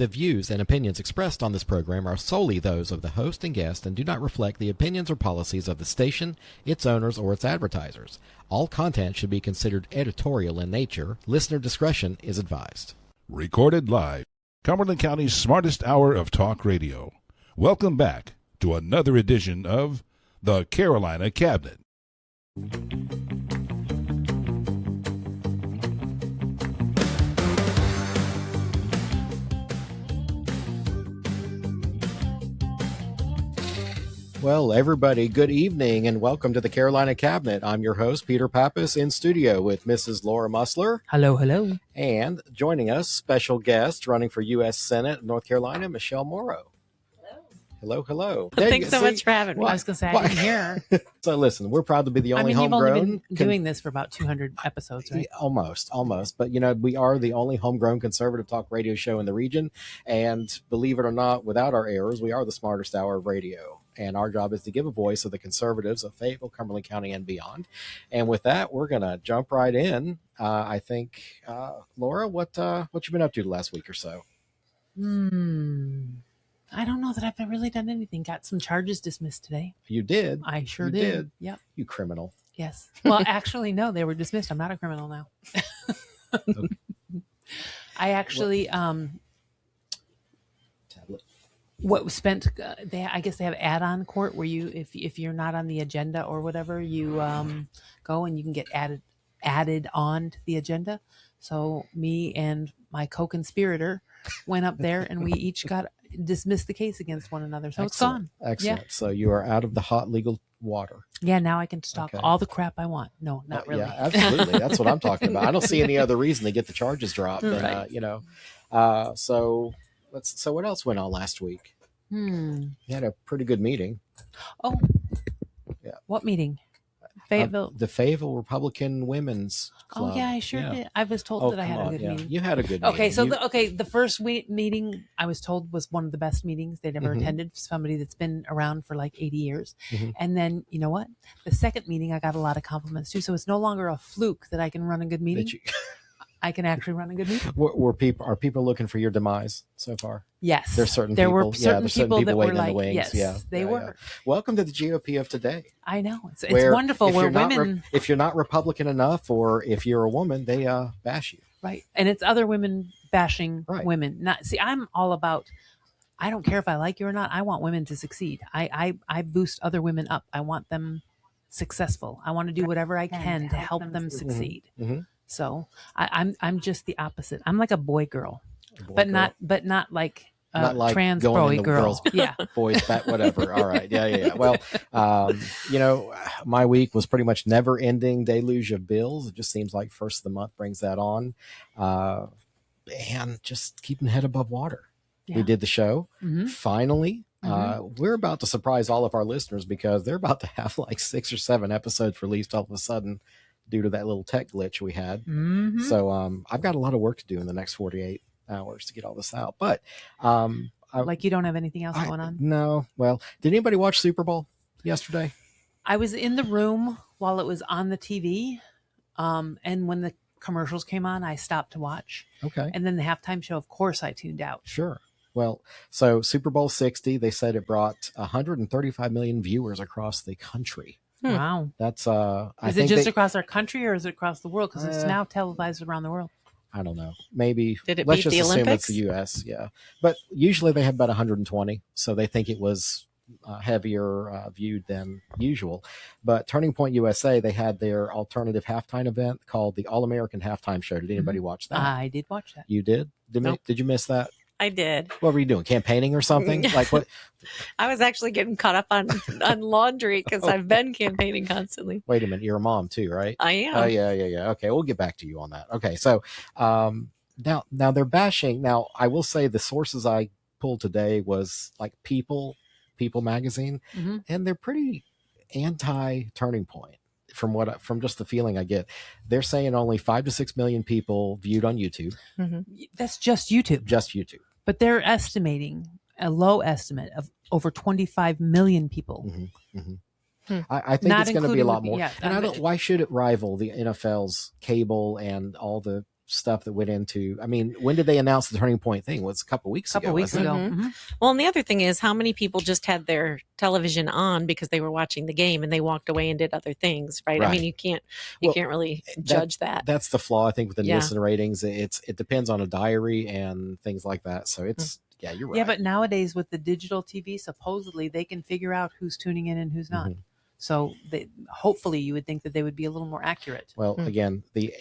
The views and opinions expressed on this program are solely those of the host and guest and do not reflect the opinions or policies of the station, its owners, or its advertisers. All content should be considered editorial in nature. Listener discretion is advised. Recorded live. Cumberland County's smartest hour of talk radio. Welcome back to another edition of the Carolina Cabinet. Well, everybody, good evening and welcome to the Carolina Cabinet. I'm your host, Peter Pappas, in studio with Mrs. Laura Musler. Hello, hello. And joining us, special guest running for U.S. Senate, North Carolina, Michele Morrow. Hello. Hello. Thanks so much for having me. I was going to say, I didn't hear. So listen, we're proud to be the only you've homegrown. only been doing this for about 200 episodes, right? Almost. But, we are the only homegrown conservative talk radio show in the region. And believe it or not, without our errors, we are the smartest hour of radio. And our job is to give a voice to the conservatives of Fayetteville, Cumberland County, and beyond. And with that, we're going to jump right in. I think, Laura, what you been up to the last week or so? I don't know that I've really done anything. Got some charges dismissed today. You did? I sure did. Yep. You criminal. Yes. Well, actually, no, they were dismissed. I'm not a criminal now. Okay. I actually, I guess they have add-on court where you, if you're not on the agenda or whatever, you go and you can get added on to the agenda. So me and my co-conspirator went up there and we each got dismissed the case against one another. So Excellent. It's gone. Excellent. Yeah. So you are out of the hot legal water. Yeah, now I can talk all the crap I want. No, not really. Yeah, absolutely. That's what I'm talking about. I don't see any other reason to get the charges dropped. Right. So what else went on last week? You had a pretty good meeting. Oh, yeah. What meeting? Fayetteville. The Fayetteville Republican Women's Club. Oh yeah, I sure did. I was told that I had a good meeting. You had a good meeting. So the first meeting I was told was one of the best meetings they'd ever attended. Somebody that's been around for like 80 years. And then you know what? The second meeting I got a lot of compliments too. So it's no longer a fluke that I can run a good meeting. I can actually run a good meeting. Are people looking for your demise so far? Yes. There's certain there people. were certain people that were like, wings. Yes, they were. Yeah. Welcome to the GOP of today. I know. It's wonderful. Where women, if you're not Republican enough, or if you're a woman, they bash you. Right. And it's other women bashing women. I'm all about, I don't care if I like you or not. I want women to succeed. I boost other women up. I want them successful. I want to do whatever I can to help them succeed. So I'm just the opposite. I'm like a boy girl, but not like trans boy girl. Yeah, boys, whatever. All right, yeah. Well, my week was pretty much never ending deluge of bills. It just seems like first of the month brings that on, and just keeping head above water. Yeah. We did the show finally. We're about to surprise all of our listeners because they're about to have like 6 or 7 episodes released all of a sudden, due to that little tech glitch we had. So I've got a lot of work to do in the next 48 hours to get all this out. But like you don't have anything else going on? No. Well, did anybody watch Super Bowl yesterday? I was in the room while it was on the TV. And when the commercials came on, I stopped to watch. Okay. And then the halftime show, of course, I tuned out. Sure. Well, so Super Bowl 60, they said it brought 135 million viewers across the country. Wow. That's is it just across our country or is it across the world? Because it's now televised around the world. I don't know. Maybe. Did it let's beat just the assume Olympics? It's the U.S. Yeah, but usually they have about 120, so they think it was heavier viewed than usual. But Turning Point USA, they had their alternative halftime event called the All American Halftime Show. Did anybody watch that? I did watch that. You did? Did you miss that? I did. What were you doing? Campaigning or something? Like what? I was actually getting caught up on laundry because I've been campaigning constantly. Wait a minute. You're a mom too, right? I am. Oh, yeah. Okay. We'll get back to you on that. Okay. So now they're bashing. Now, I will say the sources I pulled today was like People magazine, and they're pretty anti-Turning Point. From just the feeling I get, they're saying only 5 to 6 million people viewed on YouTube. That's just YouTube. Just YouTube. But they're estimating a low estimate of over 25 million people. I think it's going to be a lot more. Yeah, and why should it rival the NFL's cable and all the stuff that went into, I mean, when did they announce the Turning Point thing? It was a couple weeks ago. wasn't it? Mm-hmm. Well, and the other thing is how many people just had their television on because they were watching the game and they walked away and did other things, right? I mean, you can't really judge that. That's the flaw, I think, with the Nielsen ratings. It depends on a diary and things like that. So it's, yeah, you're right. Yeah, but nowadays with the digital TV, supposedly they can figure out who's tuning in and who's not. So hopefully you would think that they would be a little more accurate. Well, again, the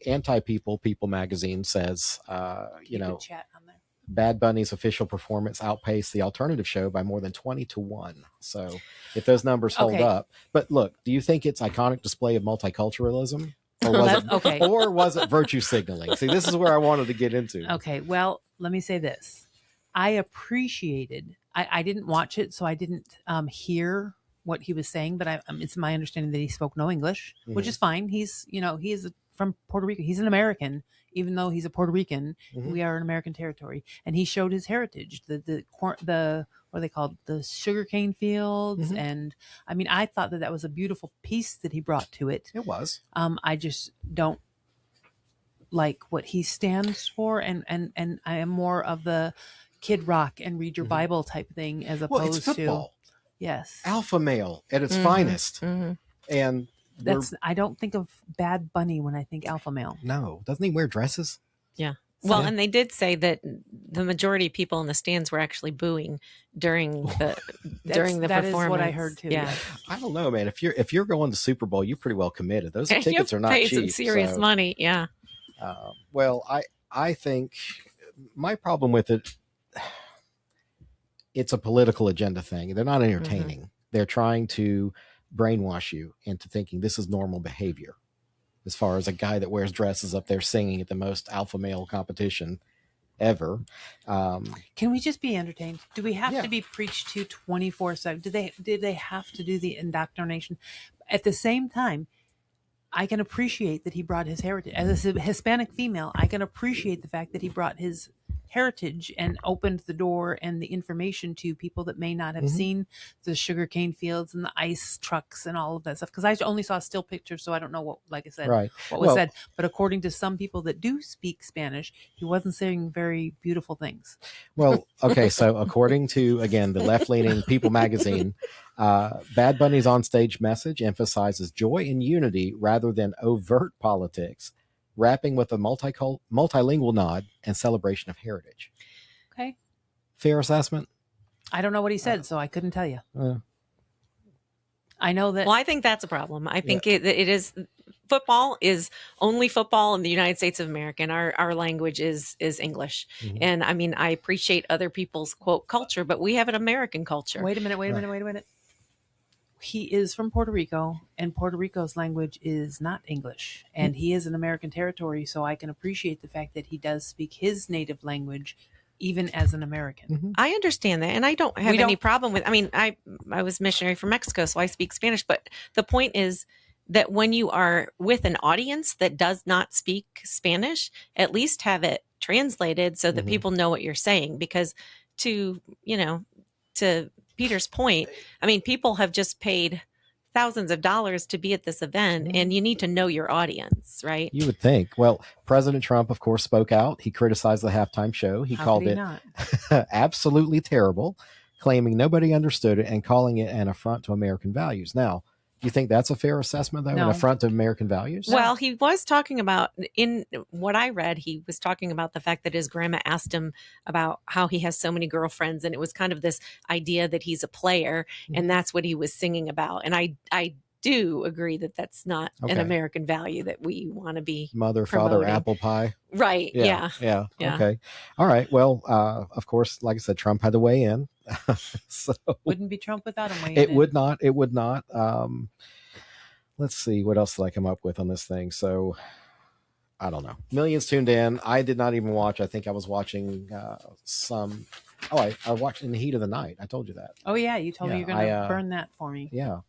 anti-People magazine says, chat on there. Bad Bunny's official performance outpaced the alternative show by more than 20-1. So if those numbers hold up, but look, do you think it's iconic display of multiculturalism? Or was it virtue signaling? See, this is where I wanted to get into. Okay, well, let me say this. I appreciated, I didn't watch it, so I didn't hear what he was saying, but it's my understanding that he spoke no English, which is fine. He's from Puerto Rico. He's an American, even though he's a Puerto Rican. We are an American territory, and he showed his heritage. The what are they called? The sugarcane fields, and I mean, I thought that was a beautiful piece that he brought to it. It was. I just don't like what he stands for, and I am more of the Kid Rock and read your Bible type thing as opposed it's football. to. Yes. Alpha male at its finest. And I don't think of Bad Bunny when I think alpha male. No. Doesn't he wear dresses? Yeah. Well, and they did say that the majority of people in the stands were actually booing during the performance. That is what I heard too. Yeah. I don't know, man. If you're going to Super Bowl, you're pretty well committed. Those tickets are not cheap. Some serious money. Yeah. Well, I think my problem with it, it's a political agenda thing. They're not entertaining. They're trying to brainwash you into thinking this is normal behavior. As far as a guy that wears dresses up there singing at the most alpha male competition ever. Can we just be entertained? Do we have to be preached to 24/7? Did they have to do the indoctrination? At the same time, I can appreciate that he brought his heritage. As a Hispanic female, I can appreciate the fact that he brought his heritage and opened the door and the information to people that may not have seen the sugarcane fields and the ice trucks and all of that stuff. Because I only saw still pictures, so I don't know what, like I said, what was said. But according to some people that do speak Spanish, he wasn't saying very beautiful things. Well, okay, so according to, again, the left-leaning People magazine, Bad Bunny's onstage message emphasizes joy and unity rather than overt politics, wrapping with a multilingual nod and celebration of heritage. Okay. Fair assessment? I don't know what he said, so I couldn't tell you. I know that. Well, I think that's a problem. I think it is. Football is only football in the United States of America, and our language is English. And I mean, I appreciate other people's quote culture, but we have an American culture. Wait a minute. He is from Puerto Rico, and Puerto Rico's language is not English, and he is an American territory. So I can appreciate the fact that he does speak his native language, even as an American. I understand that, and I don't have any problem with. I mean, I was missionary from Mexico, so I speak Spanish. But the point is that when you are with an audience that does not speak Spanish, at least have it translated so that people know what you're saying. Because to Peter's point, I mean, people have just paid thousands of dollars to be at this event, and you need to know your audience, right? You would think. Well, President Trump, of course, spoke out. He criticized the halftime show. He called it absolutely terrible, claiming nobody understood it and calling it an affront to American values. Now, do you think that's a fair assessment, though? No. An affront to American values? Well, he was talking about, in what I read, he was talking about the fact that his grandma asked him about how he has so many girlfriends. And it was kind of this idea that he's a player. And that's what he was singing about. And I do agree that that's not an American value that we want to be mother, promoting. father, apple pie. Right. Yeah. Okay. All right. Well, of course, like I said, Trump had to weigh in. So wouldn't be Trump without him weighing in. It would not. Let's see. What else did I come up with on this thing? So I don't know. Millions tuned in. I did not even watch. I think I was watching some. I watched In the Heat of the Night. I told you that. Oh, yeah. You told me you're going to burn that for me. Yeah.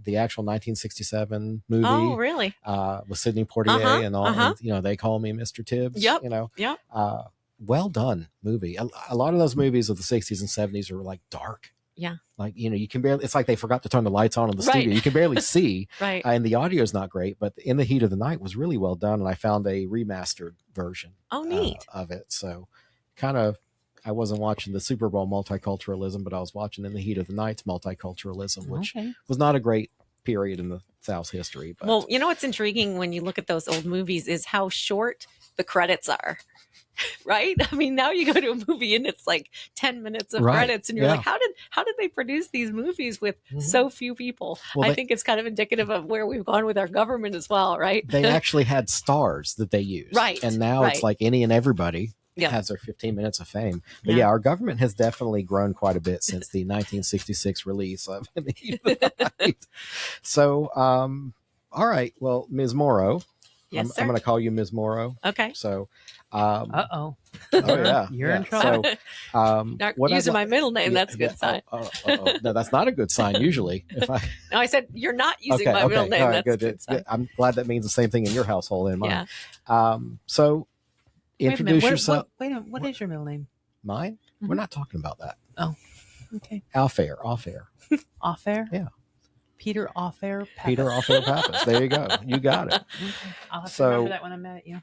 The actual 1967 movie. Oh, really? With Sidney Poitier and all. And, They Call Me Mr. Tibbs. Yep. Well done movie. A lot of those movies of the 60s and 70s are like dark. Yeah. Like, you can barely, it's like they forgot to turn the lights on in the studio. You can barely see. Right. And the audio is not great, but In the Heat of the Night was really well done. And I found a remastered version neat. Of it. So kind of, I wasn't watching the Super Bowl multiculturalism, but I was watching In the Heat of the Night's multiculturalism, which was not a great period in the South's history. But. Well, what's intriguing when you look at those old movies is how short the credits are. Right? I mean, now you go to a movie and it's like 10 minutes of credits, and you're like, how did they produce these movies with so few people? Well, I think it's kind of indicative of where we've gone with our government as well, right? They actually had stars that they used. Right. And now it's like any and everybody has their 15 minutes of fame. But our government has definitely grown quite a bit since the 1966 release of In the Heat of the Night. So, all right. Well, Ms. Morrow. Yes, I'm going to call you Ms. Morrow. Okay. So, oh yeah, you're in trouble. So, using my middle name, that's a good sign. No, that's not a good sign usually. No, I said you're not using my middle name. That's good. a good sign. I'm glad that means the same thing in your household and mine. Yeah. So, introduce yourself. Wait a minute. What is your middle name? Mine? We're not talking about that. Oh, okay. Off air. Off air? Yeah. Peter Off-Air Pappas. Peter Off-Air Pappas. There you go. You got it. Okay. I'll have to remember that when I'm mad at you.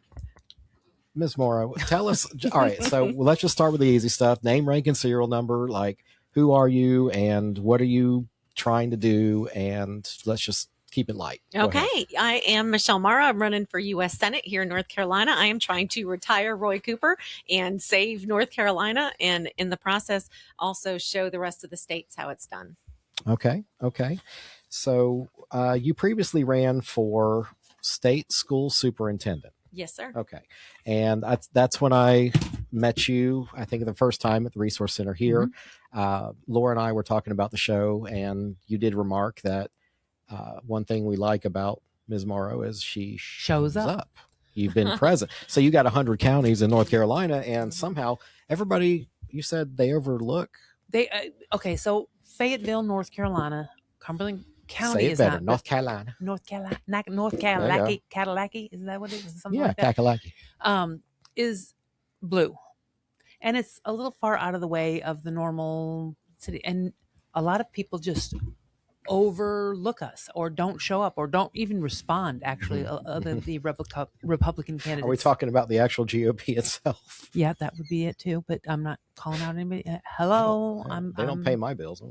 Ms. Morrow, tell us. All right. So let's just start with the easy stuff. Name, rank, and serial number. Like, who are you and what are you trying to do? And let's just keep it light. Okay. I am Michele Morrow. I'm running for U.S. Senate here in North Carolina. I am trying to retire Roy Cooper and save North Carolina, and in the process also show the rest of the states how it's done. Okay. So you previously ran for state school superintendent. Yes, sir. Okay. And that's when I met you, I think the first time at the Resource Center here. Laura and I were talking about the show, and you did remark that one thing we like about Ms. Morrow is she shows up. You've been present. So you got 100 counties in North Carolina, and somehow everybody, you said they overlook. Okay, so Fayetteville, North Carolina, Cumberland County Say it is better. not North Carolina. North Kakalaki, is that what it is? Something like that. Kakalaki. Is blue, and it's a little far out of the way of the normal city, and a lot of people just overlook us or don't show up or don't even respond. Actually, the Republican candidates. Are we talking about the actual GOP itself? Yeah, that would be it too. But I'm not calling out anybody. Hello, they don't pay my bills.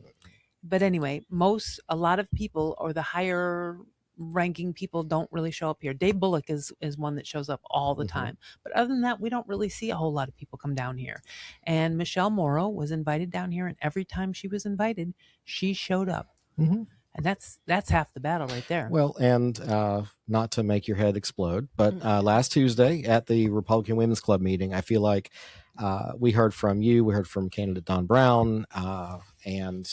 But anyway, a lot of people or the higher ranking people don't really show up here. Dave Bullock is one that shows up all the time. But other than that, we don't really see a whole lot of people come down here. And Michele Morrow was invited down here, and every time she was invited, she showed up. And that's half the battle right there. Well, and not to make your head explode, but last Tuesday at the Republican Women's Club meeting, I feel like we heard from you, we heard from candidate Don Brown, and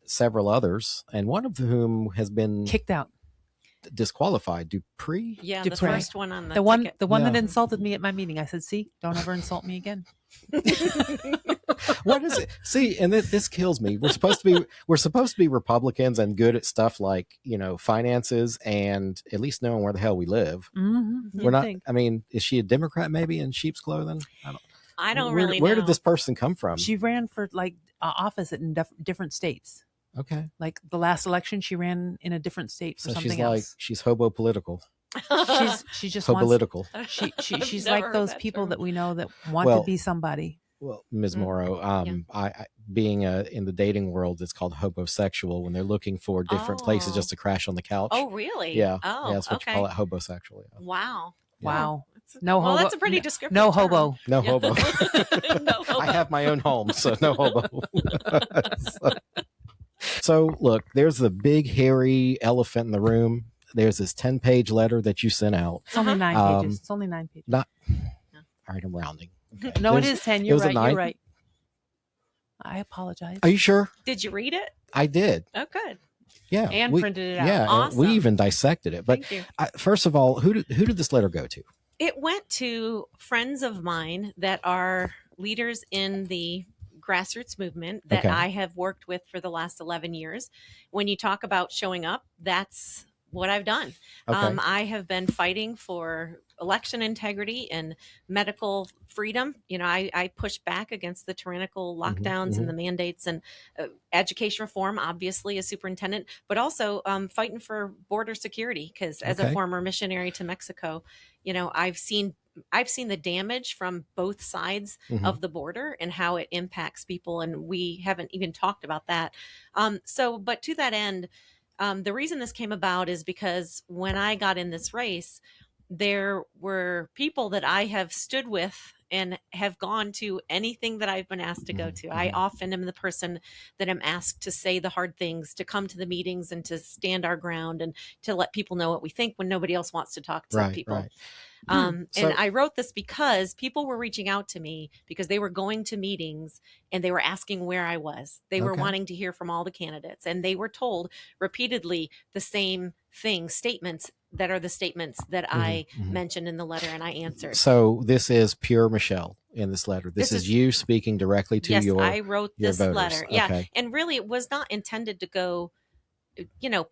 several others, and one of whom has been kicked out, disqualified. Dupree. Yeah, the first one on the one that insulted me at my meeting. I said, "See, don't ever insult me again." What is it? See, and this kills me. We're supposed to be Republicans and good at stuff like finances and at least knowing where the hell we live. We're not. I mean, is she a Democrat maybe in sheep's clothing? I don't really know. Where did this person come from? She ran for office in different states. Okay. Like the last election, she ran in a different state for something else. She's hobo political. She just political. She's like those people that we know that want to be somebody. Well, Ms. Morrow, I being in the dating world, it's called hobosexual when they're looking for different places just to crash on the couch. Oh, really? Yeah. Oh, yeah, that's what you call it, hobosexual. Yeah. Wow. Wow. No hobo. Well, that's a pretty descriptive No term. hobo. No hobo. No hobo. I have my own home, so no hobo. So look, there's the big hairy elephant in the room. There's this 10-page letter that you sent out. It's only 9 pages. It's only 9 pages. All right, I'm rounding. Okay. No, it is 10. You're right. You're right. I apologize. Are you sure? Did you read it? I did. Oh, good. Yeah. And printed it out. Yeah. Awesome. We even dissected it. But first of all, who did this letter go to? It went to friends of mine that are leaders in the grassroots movement that I have worked with for the last 11 years. When you talk about showing up, that's what I've done. Okay. I have been fighting for election integrity and medical freedom. You know, I push back against the tyrannical lockdowns and the mandates, and education reform, obviously, as superintendent, but also fighting for border security. Because as a former missionary to Mexico, you know, I've seen the damage from both sides of the border and how it impacts people. And we haven't even talked about that. But to that end, the reason this came about is because when I got in this race, there were people that I have stood with and have gone to anything that I've been asked to go to. I often am the person that am asked to say the hard things, to come to the meetings and to stand our ground and to let people know what we think when nobody else wants to talk to people. Right. And I wrote this because people were reaching out to me because they were going to meetings and they were asking where I was. They were wanting to hear from all the candidates, and they were told repeatedly the same statements that are the statements that I mentioned in the letter and I answered. So this is pure Michele in this letter. This is you speaking directly to your I wrote this voters. letter. Yeah. And really it was not intended to go,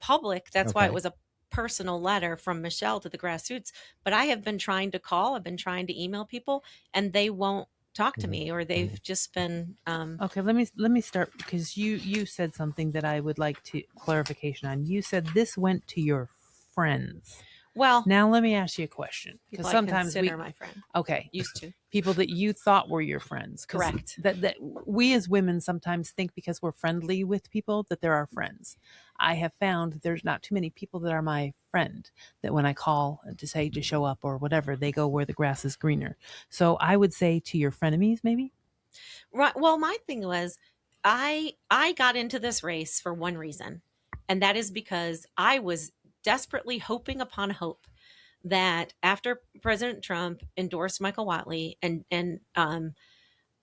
public. That's why it was a personal letter from Michele to the grassroots. But I have been trying to call, I've been trying to email people, and they won't talk to me, or they've just been okay. Let me start, because you said something that I would like to clarification on. You said this went to your friends. Well, now let me ask you a question, because sometimes we my friend. Okay, used to people that you thought were your friends. Correct. That we as women sometimes think because we're friendly with people that they're our friends. I have found there's not too many people that are my friend, that when I call to say to show up or whatever, they go where the grass is greener. So I would say to your frenemies, maybe. Right. Well, my thing was, I got into this race for one reason, and that is because I was desperately hoping upon hope that after President Trump endorsed Michael Whatley and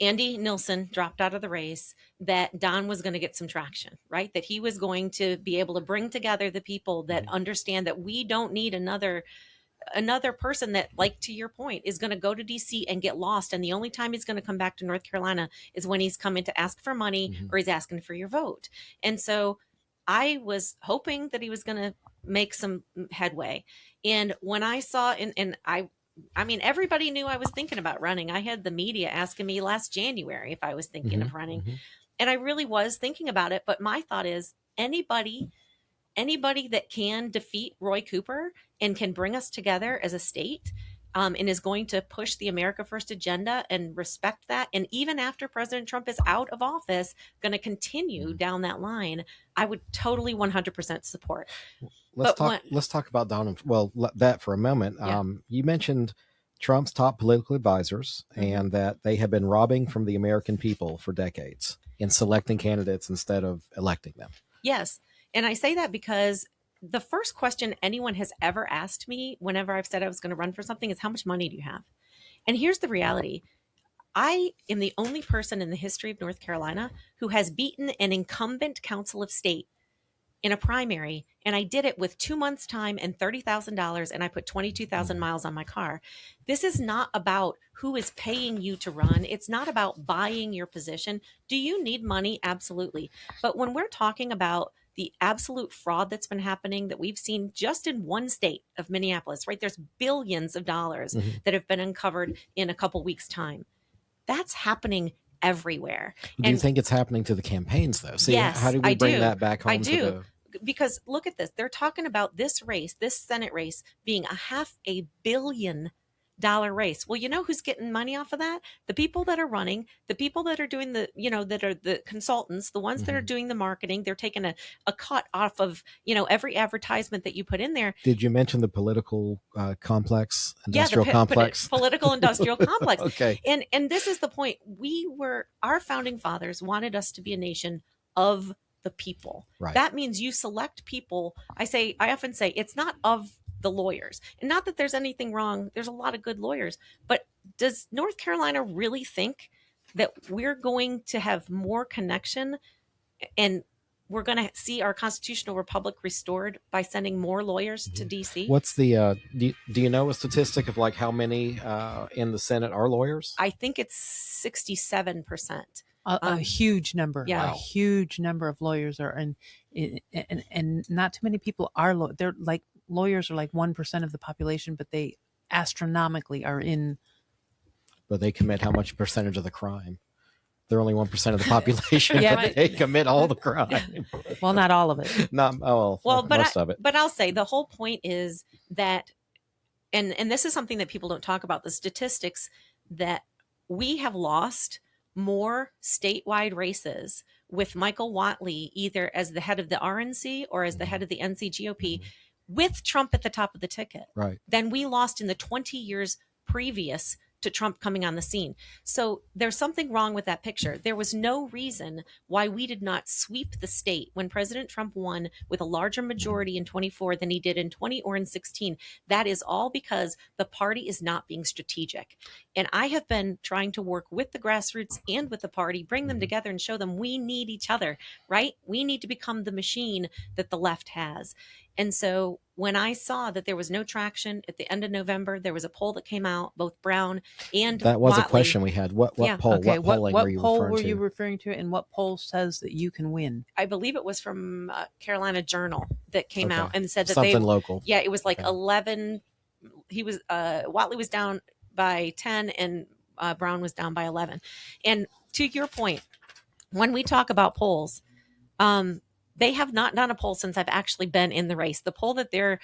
Andy Nilsen dropped out of the race, that Don was going to get some traction, right? That he was going to be able to bring together the people that understand that we don't need another person that, like, to your point, is going to go to DC and get lost. And the only time he's going to come back to North Carolina is when he's coming to ask for money or he's asking for your vote. And so I was hoping that he was going to make some headway. And when I saw, and I mean, everybody knew I was thinking about running. I had the media asking me last January if I was thinking of running. And I really was thinking about it. But my thought is, anybody that can defeat Roy Cooper and can bring us together as a state, and is going to push the America First agenda and respect that, and even after President Trump is out of office, going to continue down that line, I would totally 100% support. Let's talk about Donald. Well, that for a moment. Yeah. You mentioned Trump's top political advisors and that they have been robbing from the American people for decades in selecting candidates instead of electing them. Yes. And I say that because the first question anyone has ever asked me whenever I've said I was going to run for something is, how much money do you have? And here's the reality. I am the only person in the history of North Carolina who has beaten an incumbent council of state in a primary. And I did it with 2 months' time and $30,000. And I put 22,000 miles on my car. This is not about who is paying you to run. It's not about buying your position. Do you need money? Absolutely. But when we're talking about the absolute fraud that's been happening, that we've seen just in one state of Minneapolis, right? There's billions of dollars that have been uncovered in a couple weeks' time. That's happening everywhere. Do you think it's happening to the campaigns, though? See, yes, how do we bring that back home? I do. Because look at this. They're talking about this race, this Senate race, being a $500 million race. Well, you know who's getting money off of that? The people that are running, the people that are doing the, that are the consultants, the ones that are doing the marketing. They're taking a cut off of, every advertisement that you put in there. Did you mention the political complex, industrial complex? Political industrial complex. Okay. And this is the point. Our founding fathers wanted us to be a nation of the people. Right. That means you select people. I often say it's not of the lawyers, and not that there's anything wrong. There's a lot of good lawyers, but does North Carolina really think that we're going to have more connection and we're going to see our constitutional republic restored by sending more lawyers to DC? What's the, do you know a statistic of like how many in the Senate are lawyers? I think it's 67%. A huge number. Yeah. A huge number of lawyers are and not too many people are they're like lawyers are like 1% of the population, but they astronomically are in. But they commit how much percentage of the crime? They're only 1% of the population, Yeah, but they commit all the crime. Well, not all of it. Not well, most of it. But I'll say the whole point is that, and this is something that people don't talk about, the statistics that we have lost more statewide races with Michael Whatley either as the head of the RNC or as the head of the NCGOP with Trump at the top of the ticket than we lost in the 20 years previous to Trump coming on the scene. So there's something wrong with that picture. There was no reason why we did not sweep the state when President Trump won with a larger majority in 24 than he did in 20 or in 16. That is all because the party is not being strategic. And I have been trying to work with the grassroots and with the party, bring them together and show them we need each other, right? We need to become the machine that the left has. And so when I saw that there was no traction at the end of November, there was a poll that came out, both Brown and that was Whatley. A question we had. What poll? Okay, what polling what were you poll referring were to? you referring to, and what poll says that you can win? I believe it was from Carolina Journal that came out and said that something local. Yeah, it was like 11. He was Whatley was down by 10, and Brown was down by 11. And to your point, when we talk about polls, they have not done a poll since I've actually been in the race. The poll that they're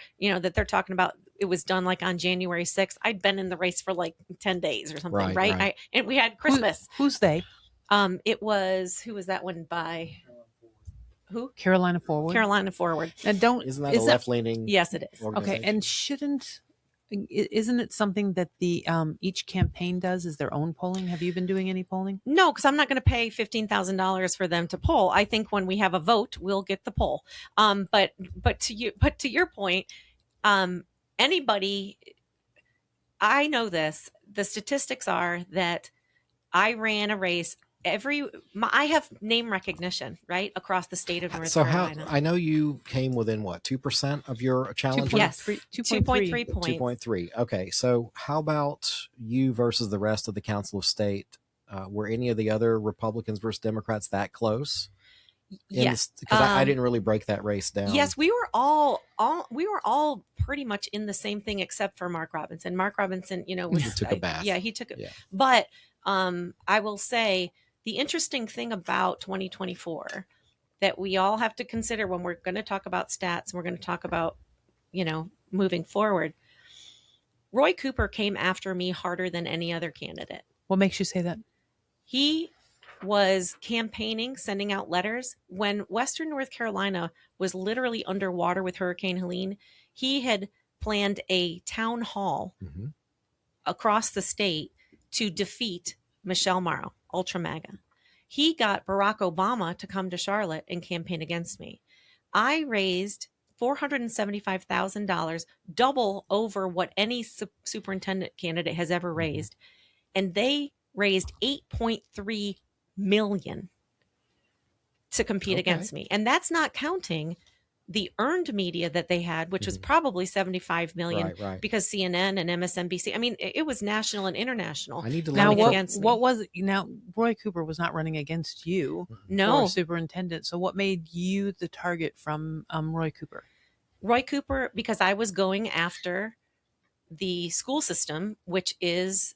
talking about, it was done like on January 6th. I'd been in the race for like 10 days or something, right? And we had Christmas. Who's they? It was, who was that one by? Who? Carolina Forward. Carolina Forward. And isn't that a left-leaning? Yes, it is. Okay, and isn't it something that the each campaign does is their own polling? Have you been doing any polling? No, because I'm not going to pay $15,000 for them to poll. I think when we have a vote, we'll get the poll. But to your point, anybody, I know this. The statistics are that I ran a race. I have name recognition, right, across the state of North Carolina. I know you came within what, 2% of your challenge? Yes, 2.3 points. 2.3. Okay, so how about you versus the rest of the Council of State? Were any of the other Republicans versus Democrats that close? Yes, because I didn't really break that race down. Yes, we were all pretty much in the same thing except for Mark Robinson. Mark Robinson, he took a bath. Yeah, he took it. Yeah. But I will say, the interesting thing about 2024 that we all have to consider when we're going to talk about stats and we're going to talk about, moving forward, Roy Cooper came after me harder than any other candidate. What makes you say that? He was campaigning, sending out letters. When Western North Carolina was literally underwater with Hurricane Helene, he had planned a town hall across the state to defeat Michele Morrow, Ultra MAGA. He got Barack Obama to come to Charlotte and campaign against me. I raised $475,000, double over what any superintendent candidate has ever raised. And they raised $8.3 million to compete against me. And that's not counting the earned media that they had, which was probably 75 million because CNN and MSNBC. I mean, it was national and international. I need to now what was it? Now Roy Cooper was not running against you, no, for superintendent. So what made you the target from Roy Cooper? Roy Cooper, because I was going after the school system, which is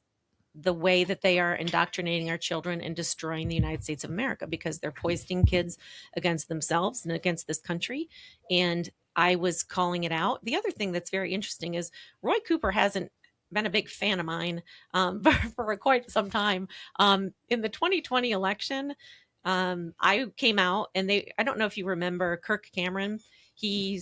the way that they are indoctrinating our children and destroying the United States of America, because they're poisoning kids against themselves and against this country. And I was calling it out. The other thing that's very interesting is Roy Cooper hasn't been a big fan of mine for quite some time. In the 2020 election, I came out and I don't know if you remember Kirk Cameron. He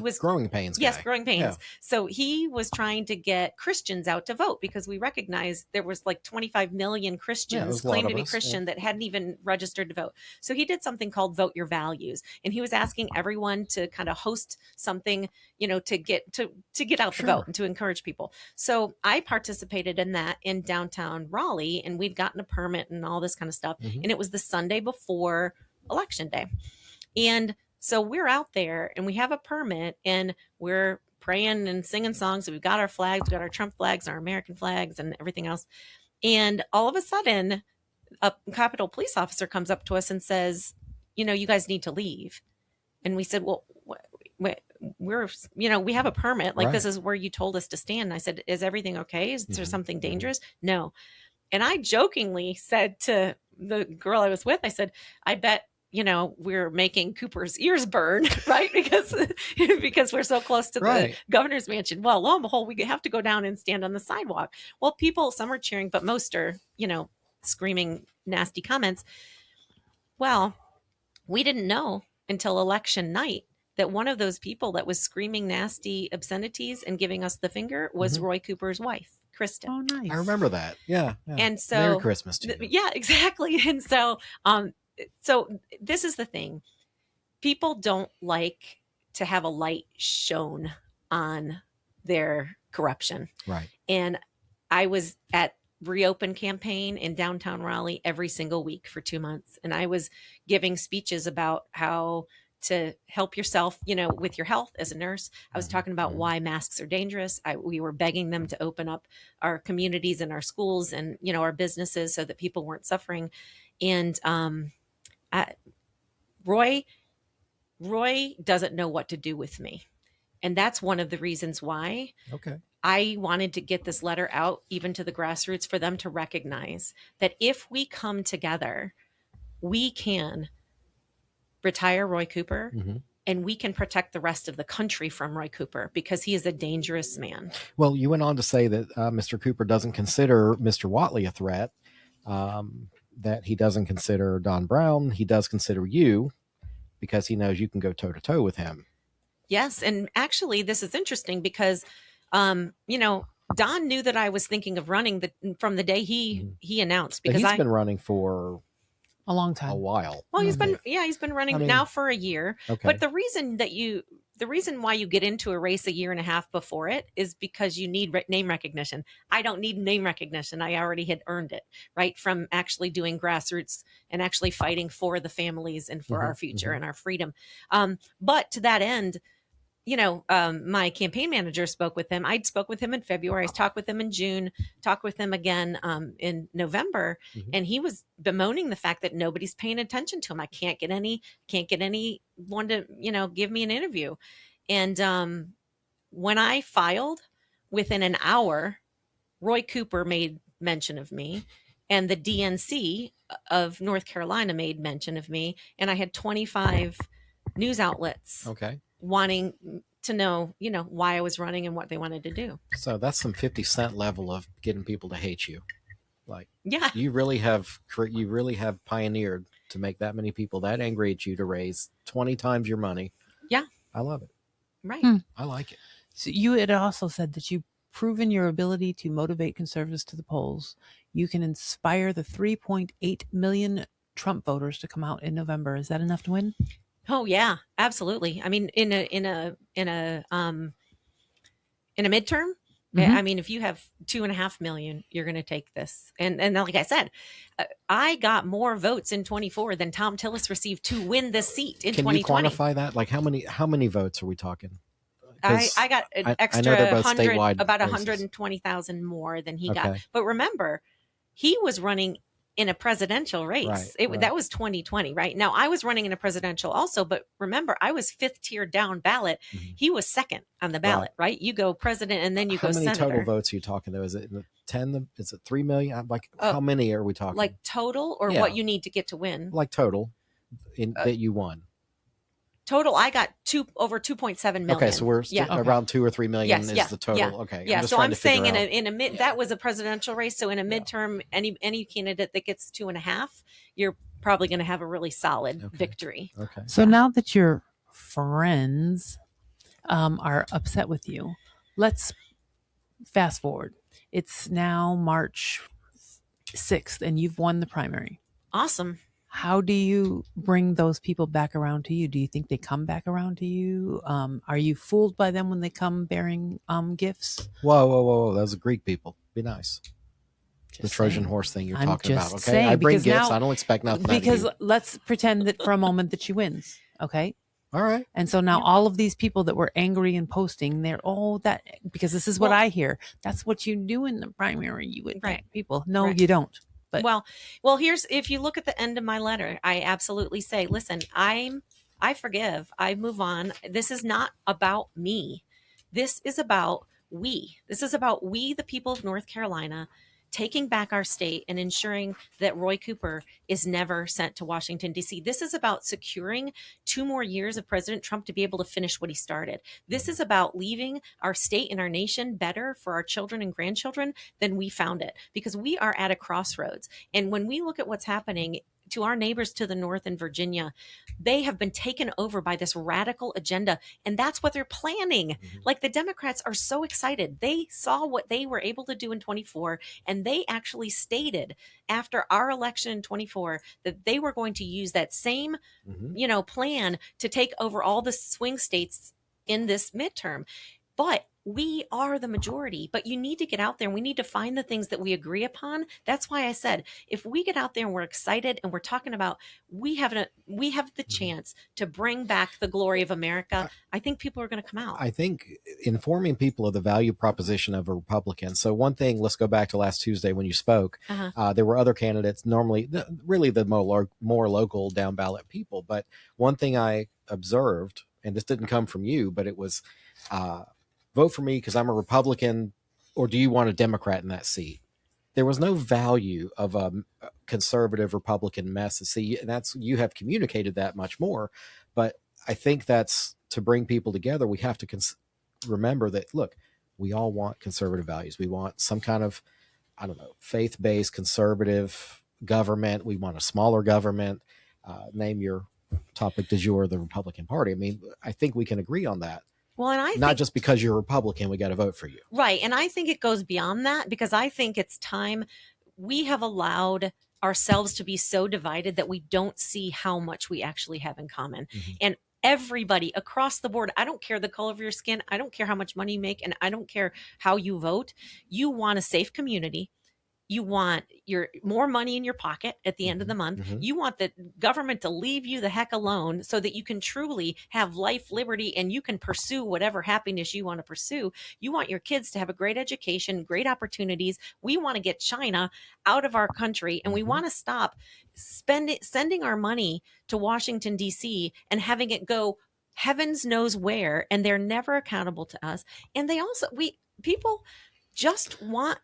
was Growing Pains. Yes, guy. Growing Pains. Yeah. So he was trying to get Christians out to vote because we recognized there was like 25 million Christians claimed to be Christian that hadn't even registered to vote. So he did something called Vote Your Values, and he was asking everyone to kind of host something, to get out the vote and to encourage people. So I participated in that in downtown Raleigh, and we'd gotten a permit and all this kind of stuff. And it was the Sunday before Election Day, and so we're out there and we have a permit and we're praying and singing songs. We've got our flags, we've got our Trump flags, our American flags and everything else. And all of a sudden a Capitol police officer comes up to us and says, you guys need to leave. And we said, well, we're, we have a permit. Like, this is where you told us to stand. And I said, is everything okay? Is there something dangerous? No. And I jokingly said to the girl I was with, I said, I bet, we're making Cooper's ears burn, right? Because we're so close to the governor's mansion. Well, lo and behold, we have to go down and stand on the sidewalk. Well, some are cheering, but most are, screaming nasty comments. Well, we didn't know until election night that one of those people that was screaming nasty obscenities and giving us the finger was Roy Cooper's wife, Kristen. Oh, nice. I remember that. Yeah. And so Merry Christmas to you. Yeah, exactly. And so, so this is the thing. People don't like to have a light shown on their corruption. Right. And I was at Reopen campaign in downtown Raleigh every single week for 2 months. And I was giving speeches about how to help yourself, with your health as a nurse. I was talking about why masks are dangerous. We were begging them to open up our communities and our schools and, our businesses so that people weren't suffering. And Roy doesn't know what to do with me. And that's one of the reasons why I wanted to get this letter out, even to the grassroots, for them to recognize that if we come together, we can retire Roy Cooper and we can protect the rest of the country from Roy Cooper, because he is a dangerous man. Well, you went on to say that Mr. Cooper doesn't consider Mr. Whatley a threat, that he doesn't consider Don Brown. He does consider you because he knows you can go toe-to-toe with him. Yes. And actually, this is interesting because Don knew that I was thinking of running from the day he announced, because he's been running for a long time, a while. Well, he's been running now for a year. Okay. But the reason why you get into a race a year and a half before it is because you need name recognition. I don't need name recognition. I already had earned it, right? From actually doing grassroots and actually fighting for the families and for our future and our freedom. But to that end, my campaign manager spoke with him. I'd spoke with him in February. I talked with him in June, talked with him again in November. And he was bemoaning the fact that nobody's paying attention to him. I can't get anyone to, give me an interview. And when I filed, within an hour, Roy Cooper made mention of me, and the DNC of North Carolina made mention of me. And I had 25 news outlets wanting to know, why I was running and what they wanted to do. So that's some 50 Cent level of getting people to hate you. Like, yeah, you really have pioneered to make that many people that angry at you to raise 20 times your money. Yeah. I love it. Right. I like it. So you had also said that you've proven your ability to motivate conservatives to the polls. You can inspire the 3.8 million Trump voters to come out in November. Is that enough to win? Oh yeah, absolutely. I mean, in a midterm, I mean, if you have 2.5 million, you're going to take this. And like I said, I got more votes in 24 than Tom Tillis received to win this seat in 2020. Can you quantify that? Like how many votes are we talking? I got an extra I know they're both 100, statewide about races. 120,000 more than he got. But remember, he was running in a presidential race. Right. That was 2020, right? Now I was running in a presidential also, but remember, I was 5th tier down ballot. He was 2nd on the ballot, right? You go president and then you go senator. How many total votes are you talking though? Is it 10? Is it 3 million? Like how many are we talking? Like total or what you need to get to win? Like total that you won. Total, I got over 2.7 million. Okay, so we're around 2 or 3 million is the total. Yeah. Okay, yeah. So I'm saying in a mid that was a presidential race. So in a midterm, any candidate that gets 2.5, you're probably going to have a really solid victory. Okay. So now that your friends are upset with you, let's fast forward. It's now March 6th, and you've won the primary. Awesome. How do you bring those people back around to you? Do you think they come back around to you? Are you fooled by them when they come bearing gifts? Whoa. Those are Greek people. Be nice. The Trojan horse thing you're talking about. Okay. Saying, I bring gifts. I don't expect nothing. Because let's pretend that for a moment that she wins. Okay. All right. And so now all of these people that were angry and posting, because this is what I hear. That's what you do in the primary. You would thank people. No, you don't. But well, here's, if you look at the end of my letter, I absolutely say, listen, I forgive, I move on. This is not about me. This is about we. This is about we, the people of North Carolina, taking back our state and ensuring that Roy Cooper is never sent to Washington, D.C. This is about securing 2 more years of President Trump to be able to finish what he started. This is about leaving our state and our nation better for our children and grandchildren than we found it, because we are at a crossroads. And when we look at what's happening to our neighbors to the north in Virginia, they have been taken over by this radical agenda. And that's what they're planning. Like, the Democrats are so excited. They saw what they were able to do in 24, and they actually stated after our election in 24 that they were going to use that same, plan to take over all the swing states in this midterm. But we are the majority. But you need to get out there, and we need to find the things that we agree upon. That's why I said, if we get out there and we're excited and we're talking about we have the chance to bring back the glory of America, I think people are going to come out. I think informing people of the value proposition of a Republican. So one thing, let's go back to last Tuesday when you spoke. There were other candidates, normally really the more local down ballot people. But one thing I observed, and this didn't come from you, but it was vote for me because I'm a Republican, or do you want a Democrat in that seat? There was no value of a conservative Republican mess. See, that's, you have communicated that much more, but I think that's to bring people together. We have to remember that, look, we all want conservative values. We want some kind of, I don't know, faith-based conservative government. We want a smaller government. Name your topic du jour, the Republican Party. I mean, I think we can agree on that. Well, and I think, not just because you're a Republican, we got to vote for you. Right. And I think it goes beyond that, because I think it's time. We have allowed ourselves to be so divided that we don't see how much we actually have in common. And everybody across the board, I don't care the color of your skin, I don't care how much money you make, and I don't care how you vote. You want a safe community. You want your more money in your pocket at the end of the month. You want the government to leave you the heck alone so that you can truly have life, liberty, and you can pursue whatever happiness you want to pursue. You want your kids to have a great education, great opportunities. We want to get China out of our country, and we want to stop sending our money to Washington, D.C. and having it go heavens knows where, and they're never accountable to us. And they also, people just want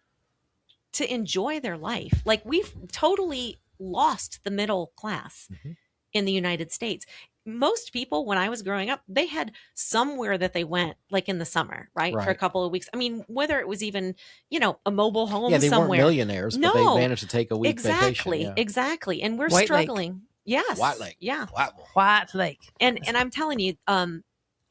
to enjoy their life. Like, we've totally lost the middle class in the United States. Most people, when I was growing up, they had somewhere that they went, like in the summer, right? For a couple of weeks. I mean, whether it was even, a mobile home somewhere. Yeah, they weren't millionaires, but they managed to take a week vacation. Exactly. And we're White struggling. Lake. Yes. White Lake. Yeah. White Lake. And I'm telling you,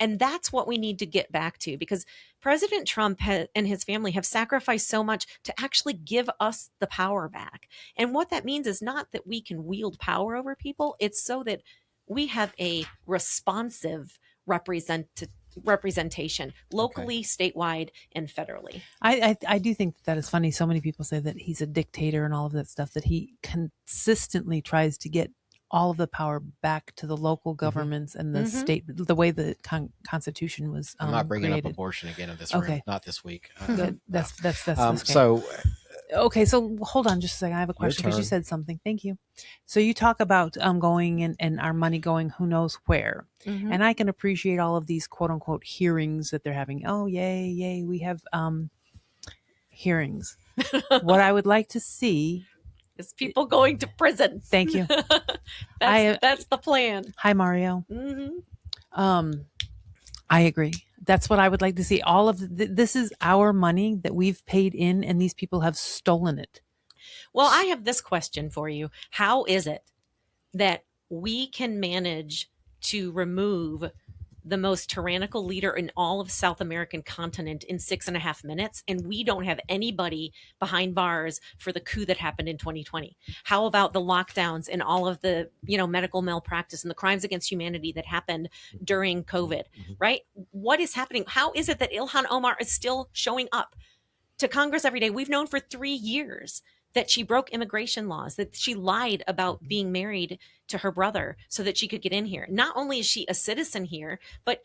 and that's what we need to get back to, because President Trump and his family have sacrificed so much to actually give us the power back. And what that means is not that we can wield power over people. It's so that we have a responsive representation locally, statewide, and federally. I do think that is funny. So many people say that he's a dictator and all of that stuff, that he consistently tries to get all of the power back to the local governments and the state, the way the Constitution was I'm not bringing created. up abortion again in this room, not this week. Good. That's so okay. So hold on just a second. I have a question because you said something. Thank you. So you talk about going and our money going who knows where. And I can appreciate all of these quote unquote hearings that they're having. Oh, yay, we have hearings. What I would like to see is people going to prison. Thank you. That's the plan. Hi, Mario. I agree. That's what I would like to see. All of this is our money that we've paid in, and these people have stolen it. Well, I have this question for you. How is it that we can manage to remove the most tyrannical leader in all of South American continent in 6.5 minutes, and we don't have anybody behind bars for the coup that happened in 2020? How about the lockdowns and all of the, medical malpractice and the crimes against humanity that happened during COVID, right? What is happening? How is it that Ilhan Omar is still showing up to Congress every day? We've known for 3 years that she broke immigration laws, that she lied about being married to her brother so that she could get in here. Not only is she a citizen here, but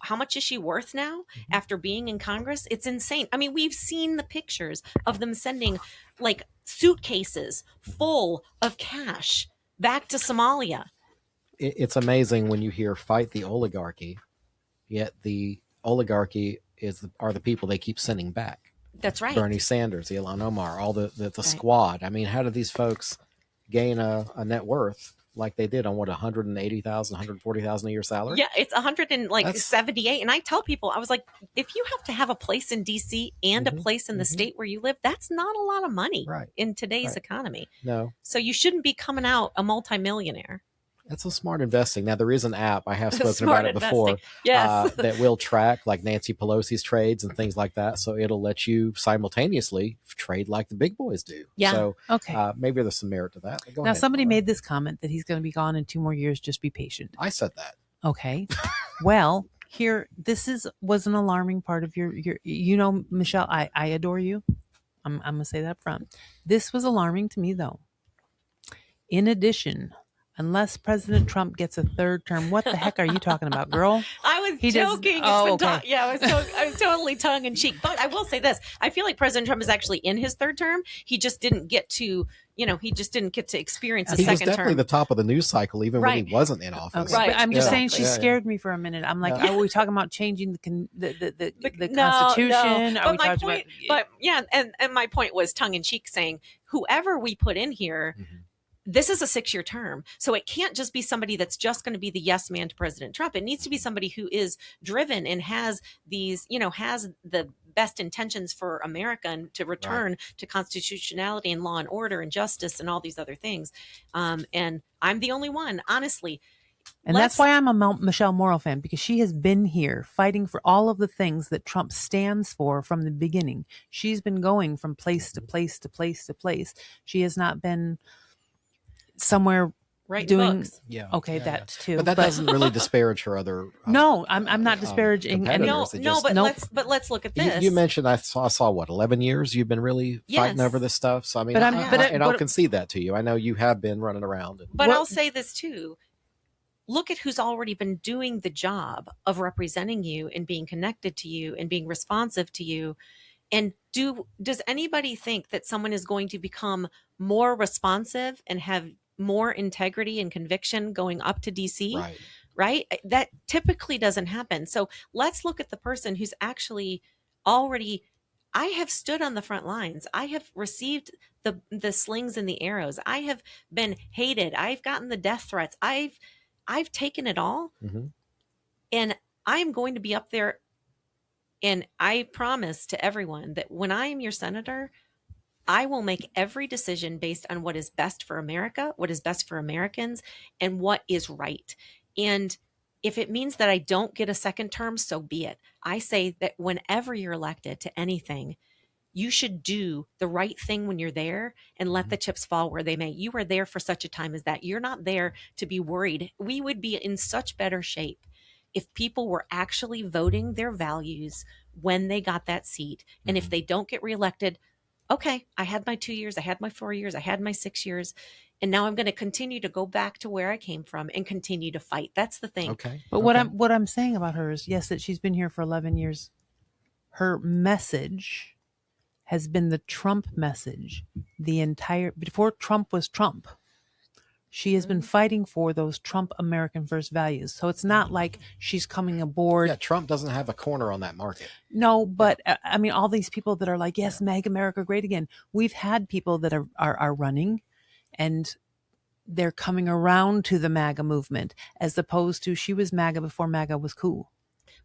how much is she worth now after being in Congress? It's insane. I mean, we've seen the pictures of them sending like suitcases full of cash back to Somalia. It's amazing when you hear fight the oligarchy, yet the oligarchy are the people they keep sending back. That's right. Bernie Sanders, Ilhan Omar, all the squad. I mean, how did these folks gain a net worth like they did on what, 180,000, 140,000 a year salary? Yeah, it's 178. And I tell people, I was like, if you have to have a place in DC and a place in the state where you live, that's not a lot of money in today's economy. No. So you shouldn't be coming out a multimillionaire. That's a smart investing. Now, there is an app, I have spoken about it before, yes. That will track like Nancy Pelosi's trades and things like that. So it'll let you simultaneously trade like the big boys do. Yeah. So okay. Maybe there's some merit to that. Now, ahead, somebody made this comment that he's going to be gone in 2 more years. Just be patient. I said that. Okay. Well, this was an alarming part of your Michelle, I adore you. I'm going to say that up front. This was alarming to me, though. In addition, unless President Trump gets a 3rd term, what the heck are you talking about, girl? I was joking. I was totally tongue in cheek. But I will say this: I feel like President Trump is actually in his 3rd term. He just didn't get to, experience a second term. He was definitely the top of the news cycle, even when he wasn't in office. Okay. Right. I'm just saying she scared me for a minute. I'm like, are we talking about changing the Constitution? No. And my point was tongue in cheek, saying whoever we put in here. Mm-hmm. This is a 6-year term. So it can't just be somebody that's just going to be the yes man to President Trump. It needs to be somebody who is driven and has has the best intentions for America and to return to constitutionality and law and order and justice and all these other things. And I'm the only one, honestly. And that's why I'm a Michele Morrow fan, because she has been here fighting for all of the things that Trump stands for from the beginning. She's been going from place to place to place to place. She has not been somewhere doing books. That too, but that doesn't really disparage her other no, I'm not disparaging but let's look at this. You mentioned I saw what, 11 years you've been really fighting over this stuff. So I mean, I'll concede that to you. I know you have been running around, but I'll say this too: look at who's already been doing the job of representing you and being connected to you and being responsive to you. And does anybody think that someone is going to become more responsive and have more integrity and conviction going up to DC? Right? That typically doesn't happen. So let's look at the person who's actually already, I have stood on the front lines. I have received the slings and the arrows. I have been hated. I've gotten the death threats. I've taken it all. Mm-hmm. And I'm going to be up there. And I promise to everyone that when I am your senator, I will make every decision based on what is best for America, what is best for Americans, and what is right. And if it means that I don't get a 2nd term, so be it. I say that whenever you're elected to anything, you should do the right thing when you're there and let the chips fall where they may. You are there for such a time as that. You're not there to be worried. We would be in such better shape if people were actually voting their values when they got that seat. And if they don't get reelected, okay, I had my 2 years, I had my 4 years, I had my 6 years, and now I'm going to continue to go back to where I came from and continue to fight. That's the thing. Okay. But what I'm saying about her is, yes, that she's been here for 11 years. Her message has been the Trump message before Trump was Trump. She has been fighting for those Trump American First values. So it's not like she's coming aboard. Yeah, Trump doesn't have a corner on that market. No, but I mean, all these people that are like, yes, make America great again. We've had people that are running and they're coming around to the MAGA movement, as opposed to she was MAGA before MAGA was cool.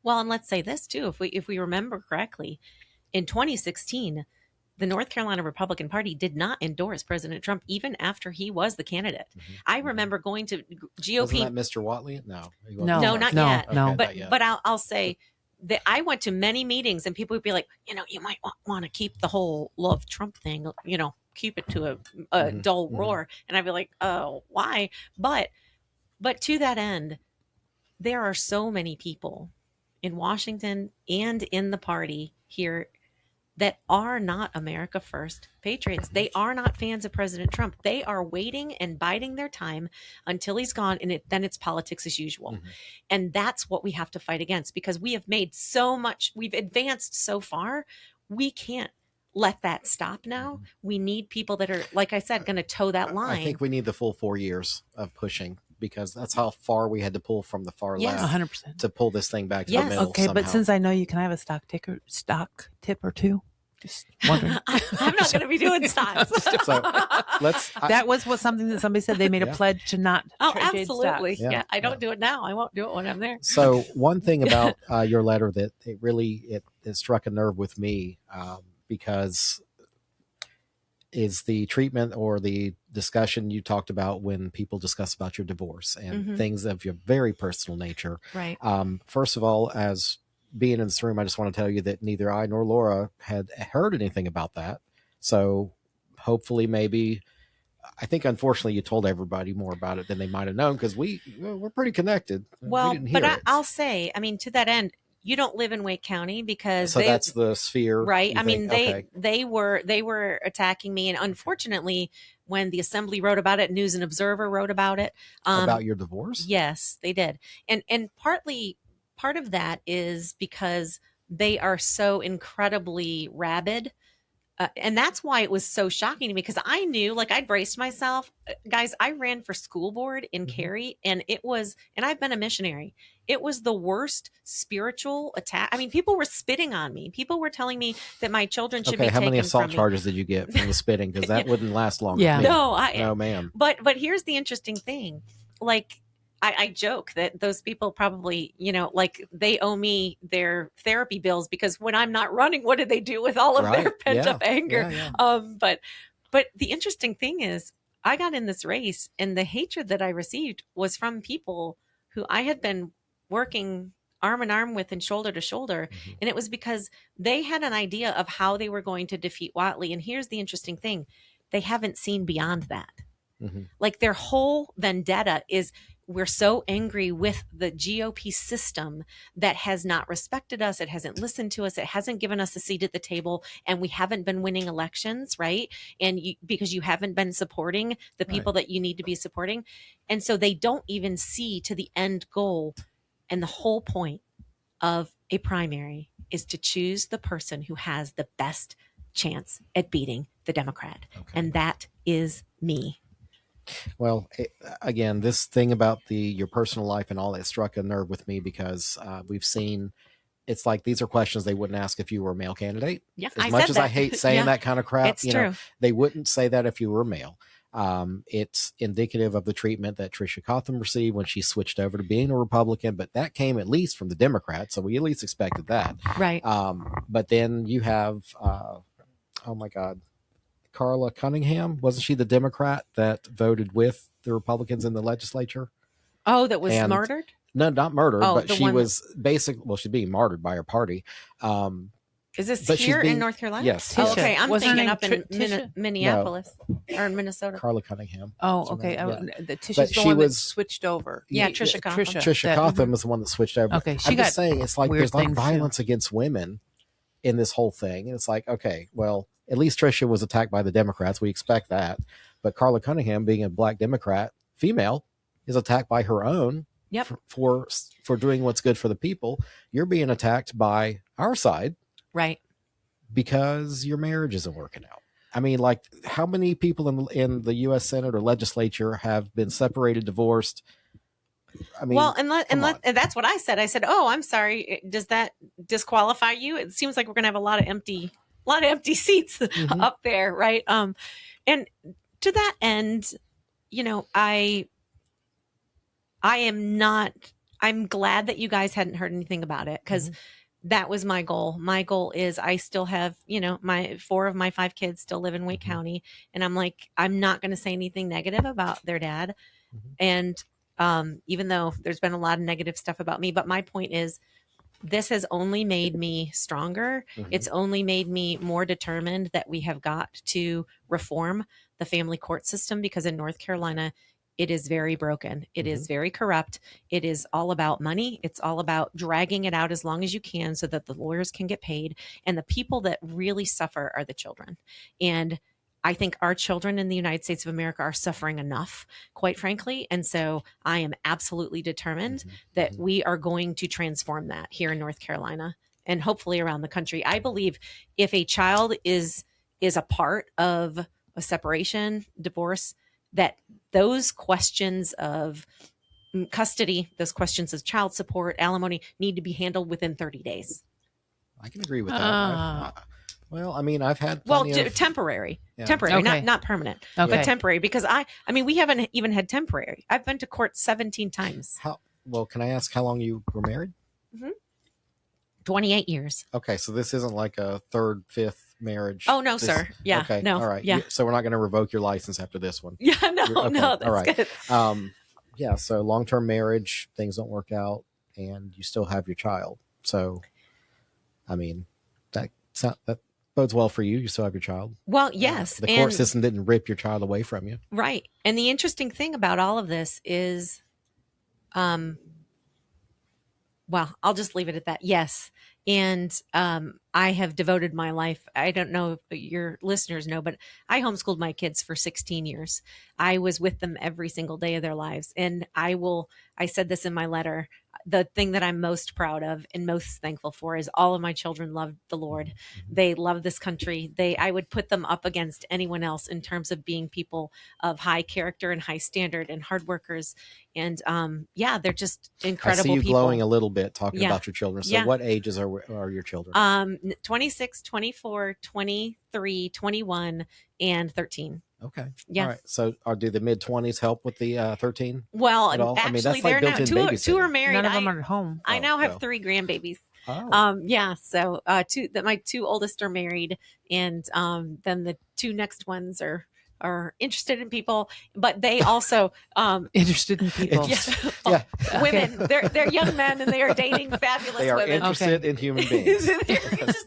Well, and let's say this too, if we remember correctly, in 2016, the North Carolina Republican Party did not endorse President Trump even after he was the candidate. Mm-hmm. I remember going to GOP. Wasn't that Mr. Whatley? No, not yet. No. But I'll say that I went to many meetings and people would be like, you might want to keep the whole love Trump thing, keep it to a dull roar. And I'd be like, oh, why? But to that end, there are so many people in Washington and in the party here that are not America First patriots. They are not fans of President Trump. They are waiting and biding their time until he's gone, and then it's politics as usual. Mm-hmm. And that's what we have to fight against, because we have made so much, we've advanced so far. We can't let that stop now. Mm-hmm. We need people that are, like I said, going to toe that line. I think we need the full 4 years of pushing, because that's how far we had to pull from the far left 100%. to pull this thing back to the middle. Okay, somehow. But since I know you, can I have a stock tip or two? Just wondering. I'm not going to be doing stocks. So that was something that somebody said. They made a pledge to not trade absolutely. stocks. Yeah, I don't do it now. I won't do it when I'm there. So one thing about your letter that it struck a nerve with me, because is the treatment or the discussion you talked about when people discuss about your divorce and mm-hmm. things of your very personal nature. Right. First of all, as being in this room, I just want to tell you that neither I nor Laura had heard anything about that. So hopefully, maybe, I think unfortunately you told everybody more about it than they might have known, because we're pretty connected. Well, but I'll say, I mean, to that end, you don't live in Wake County, because that's the sphere, right? I mean, they were attacking me, and unfortunately, when the Assembly wrote about it, News and Observer wrote about it. About your divorce? Yes, they did, and part of that is because they are so incredibly rabid. And that's why it was so shocking to me, because I knew, like, I braced myself. Guys, I ran for school board in mm-hmm. Cary, and I've been a missionary. It was the worst spiritual attack. I mean, people were spitting on me. People were telling me that my children should be taken from me. How many assault charges did you get from the spitting? Because that wouldn't last long. Yeah. No, ma'am. But here's the interesting thing. Like, I joke that those people probably, like, they owe me their therapy bills, because when I'm not running, what do they do with all of their pent up anger? Yeah. But the interesting thing is, I got in this race, and the hatred that I received was from people who I had been working arm in arm with and shoulder to shoulder. Mm-hmm. And it was because they had an idea of how they were going to defeat Whatley. And here's the interesting thing. They haven't seen beyond that. Mm-hmm. Like, their whole vendetta is, we're so angry with the GOP system that has not respected us. It hasn't listened to us. It hasn't given us a seat at the table, and we haven't been winning elections, right? And because you haven't been supporting the people that you need to be supporting. And so they don't even see to the end goal. And the whole point of a primary is to choose the person who has the best chance at beating the Democrat. Okay. And that is me. Well, again, this thing about your personal life and all that struck a nerve with me, because we've seen, it's like, these are questions they wouldn't ask if you were a male candidate. Yeah, as much as I hate saying that kind of crap, it's true. They wouldn't say that if you were a male. It's indicative of the treatment that Tricia Cotham received when she switched over to being a Republican, but that came at least from the Democrats, so we at least expected that. Right. But then you have, oh my God, Carla Cunningham, wasn't she the Democrat that voted with the Republicans in the legislature? Oh, that was murdered? No, not murdered, but she was she's being martyred by her party. Is this here in North Carolina? Yes. Oh, okay, I'm thinking up in Minneapolis or in Minnesota. Carla Cunningham. Oh, okay. Tisha's the one that switched over. Yeah, Tricia Cotham. Tricia Cotham is the one that switched over. Okay, I'm just saying, it's like there's like violence against women in this whole thing. And it's like, okay, well, at least Tricia was attacked by the Democrats. We expect that. But Carla Cunningham, being a Black Democrat, female, is attacked by her own for doing what's good for the people. You're being attacked by our side. Right. Because your marriage isn't working out. I mean, like, how many people in the U.S. Senate or legislature have been separated, divorced? I mean, well, and that's what I said. I said, "Oh, I'm sorry. Does that disqualify you? It seems like we're going to have a lot of empty seats mm-hmm. up there, right?" And to that end, I am not. I'm glad that you guys hadn't heard anything about it, because mm-hmm. that was my goal. My goal is, I still have, my 4 of my 5 kids still live in Wake mm-hmm. County, and I'm like, I'm not going to say anything negative about their dad, mm-hmm. and even though there's been a lot of negative stuff about me, but my point is, this has only made me stronger. Mm-hmm. It's only made me more determined that we have got to reform the family court system, because in North Carolina, it is very broken. It is very corrupt. It is all about money. It's all about dragging it out as long as you can so that the lawyers can get paid. And the people that really suffer are the children. And I think our children in the United States of America are suffering enough, quite frankly. And so I am absolutely determined that we are going to transform that here in North Carolina and hopefully around the country. I believe if a child is a part of a separation, divorce, that those questions of custody, those questions of child support, alimony need to be handled within 30 days. I can agree with that. Well, I mean, I've had temporary, Okay. not permanent, Okay. but temporary. Because I mean, we haven't even had temporary. I've been to court 17 times. Can I ask how long you were married? 28 years. Okay, so this isn't like a third, fifth marriage. Oh no, sir. Yeah. Okay. No. All right. Yeah. So we're not going to revoke your license after this one. Yeah. No. Okay. No. That's All right. good. Yeah. So long-term marriage, things don't work out, and you still have your child. So, I mean, that bodes well for you. You still have your child. Well, yes. The court system didn't rip your child away from you. Right. And the interesting thing about all of this is, well, I'll just leave it at that. Yes. And I have devoted my life. I don't know if your listeners know, but I homeschooled my kids for 16 years. I was with them every single day of their lives. And I said this in my letter, the thing that I'm most proud of and most thankful for is all of my children loved the Lord. They love this country. I would put them up against anyone else in terms of being people of high character and high standard and hard workers. And they're just incredible people. I see you glowing a little bit talking about your children. So Yeah. what ages are your children? 26, 24, 23, 21, and 13. Okay. Yeah. All right. So do the mid-20s help with the 13? Well, at all? actually, I mean, that's they're like now built-in two are married. None of them are at home. I now have 3 grandbabies. Oh. So my 2 oldest are married, and then the 2 next ones are interested in people, but they also Interested in people. Yeah. Women. They're young men, and they are dating fabulous They are women. interested in human beings.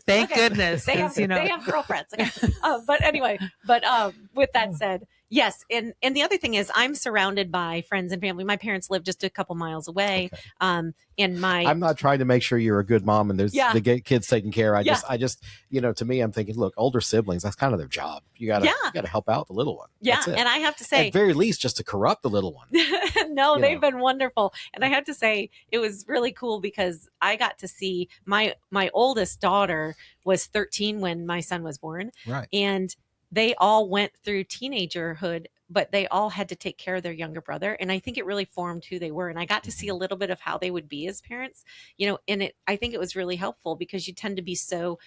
Thank goodness. They have, 'cause, they have girlfriends. Okay. But anyway, with that said, yes. And the other thing is I'm surrounded by friends and family. My parents live just a couple miles away. Okay. I'm not trying to make sure you're a good mom and there's the kids taken care of. I just, to me, I'm thinking, look, older siblings, that's kind of their job. You gotta help out the little one. Yeah. That's it. And I have to say, at very least, just to corrupt the little one. No, they've been wonderful. And I have to say, it was really cool because I got to see my oldest daughter was 13 when my son was born. Right. And they all went through teenagerhood, but they all had to take care of their younger brother. And I think it really formed who they were. And I got to see a little bit of how they would be as parents, and I think it was really helpful because you tend to be so,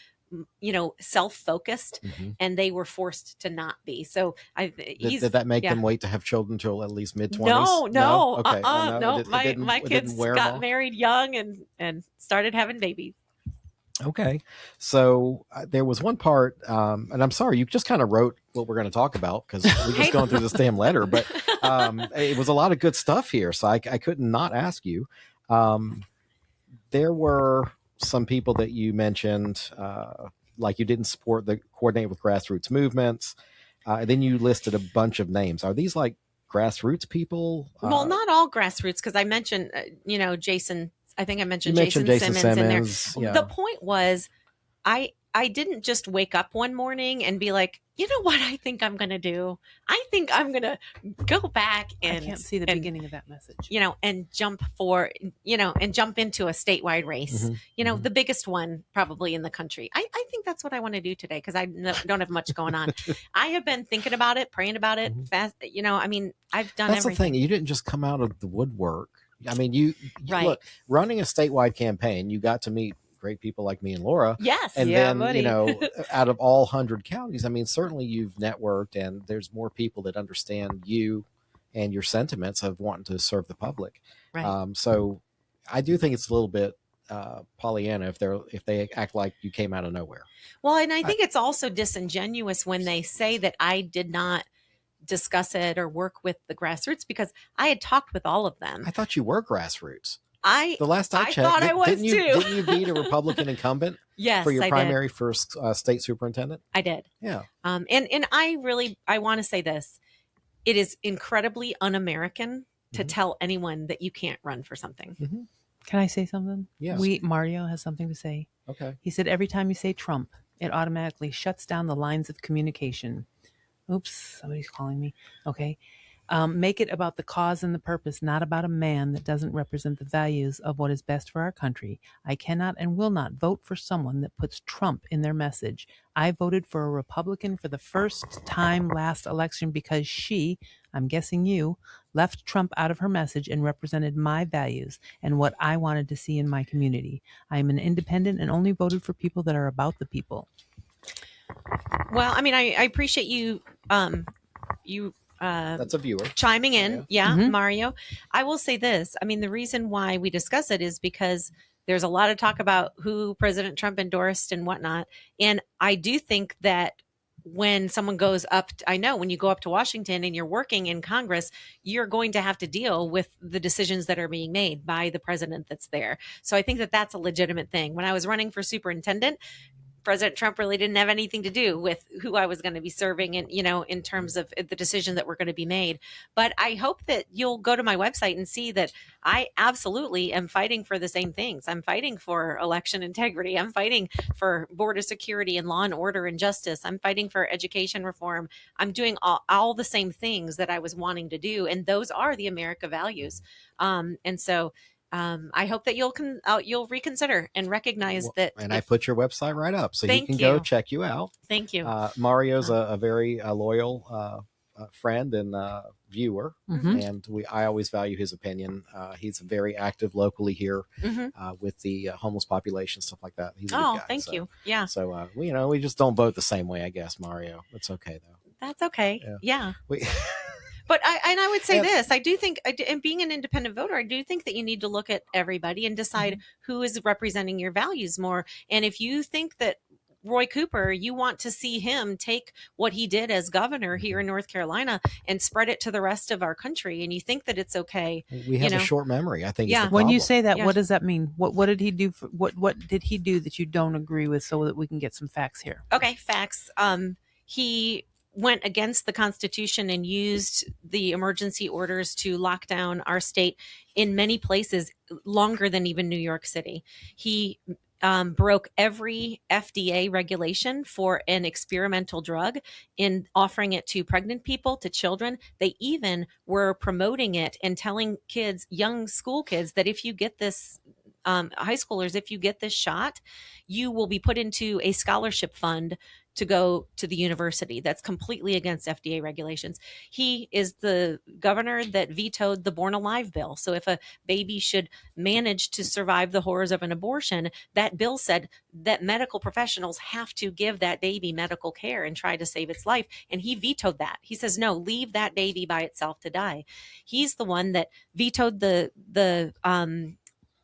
self-focused, and they were forced to not be. So did that make them wait to have children until at least mid-20s? No. Okay. No. My kids got married young and started having babies. Okay. So there was one part, and I'm sorry, you just kind of wrote what we're going to talk about because we're just going through this damn letter, but it was a lot of good stuff here. So I couldn't not ask you. There were some people that you mentioned, like you didn't coordinate with grassroots movements. And then you listed a bunch of names. Are these like grassroots people? Well, not all grassroots, because I mentioned, Jason. I think I mentioned Jason Simmons in there. Yeah. The point was, I didn't just wake up one morning and be like, you know what I think I'm going to do? I think I'm going to go back and I can't see the beginning of that message. And jump into a statewide race, the biggest one probably in the country. I think that's what I want to do today because I don't have much going on. I have been thinking about it, praying about it fast. I've done that's everything. The thing. You didn't just come out of the woodwork. I mean, you right. Look, running a statewide campaign, you got to meet great people like me and Laura. Yes. And then, buddy. out of all 100 counties, I mean, certainly you've networked and there's more people that understand you and your sentiments of wanting to serve the public. Right. So I do think it's a little bit Pollyanna if they act like you came out of nowhere. Well, and I think it's also disingenuous when they say that I did not discuss it or work with the grassroots because I had talked with all of them. I thought you were grassroots. The last I checked, thought I was didn't too. Didn't you beat a Republican incumbent? Yes, for your I primary did. first state superintendent? I did. Yeah. And I want to say this. it is incredibly un-American to tell anyone that you can't run for something. Can I say something? Yes. Mario has something to say. Okay. He said every time you say Trump, it automatically shuts down the lines of communication. Oops, somebody's calling me. Okay. Make it about the cause and the purpose, not about a man that doesn't represent the values of what is best for our country. I cannot and will not vote for someone that puts Trump in their message. I voted for a Republican for the first time last election because she, I'm guessing you, left Trump out of her message and represented my values and what I wanted to see in my community. I am an independent and only voted for people that are about the people. Well, I mean, I appreciate you That's a viewer chiming in. Yeah, Mario. I will say this. I mean, the reason why we discuss it is because there's a lot of talk about who President Trump endorsed and whatnot. And I do think that when someone goes up, I know when you go up to Washington and you're working in Congress, you're going to have to deal with the decisions that are being made by the president that's there. So I think that that's a legitimate thing. When I was running for superintendent, President Trump really didn't have anything to do with who I was going to be serving and, in terms of the decisions that were going to be made. But I hope that you'll go to my website and see that I absolutely am fighting for the same things. I'm fighting for election integrity. I'm fighting for border security and law and order and justice. I'm fighting for education reform. I'm doing all the same things that I was wanting to do. And those are the America values. And so I hope that you'll reconsider and recognize that. And I put your website right up, so you can go check you out. Thank you. Mario's a very loyal friend and viewer, and I always value his opinion. He's very active locally here with the homeless population, stuff like that. He's a good guy, thank you. Yeah. So we just don't vote the same way, I guess, Mario. It's okay though. That's okay. Yeah. But I would say this, I do think, and being an independent voter, I do think that you need to look at everybody and decide who is representing your values more. And if you think that Roy Cooper, you want to see him take what he did as governor here in North Carolina and spread it to the rest of our country, and you think that it's okay. We have a short memory, I think. Yeah. When you say that, what does that mean? What did he do? What did he do that you don't agree with, so that we can get some facts here? Okay, facts. He went against the Constitution and used the emergency orders to lock down our state in many places longer than even New York City. He broke every FDA regulation for an experimental drug in offering it to pregnant people, to children. They even were promoting it and telling kids, young school kids, that if you get this, high schoolers, if you get this shot, you will be put into a scholarship fund to go to the university. That's completely against FDA regulations. He is the governor that vetoed the Born Alive bill. So if a baby should manage to survive the horrors of an abortion, that bill said that medical professionals have to give that baby medical care and try to save its life. And he vetoed that. He says, no, leave that baby by itself to die. He's the one that vetoed the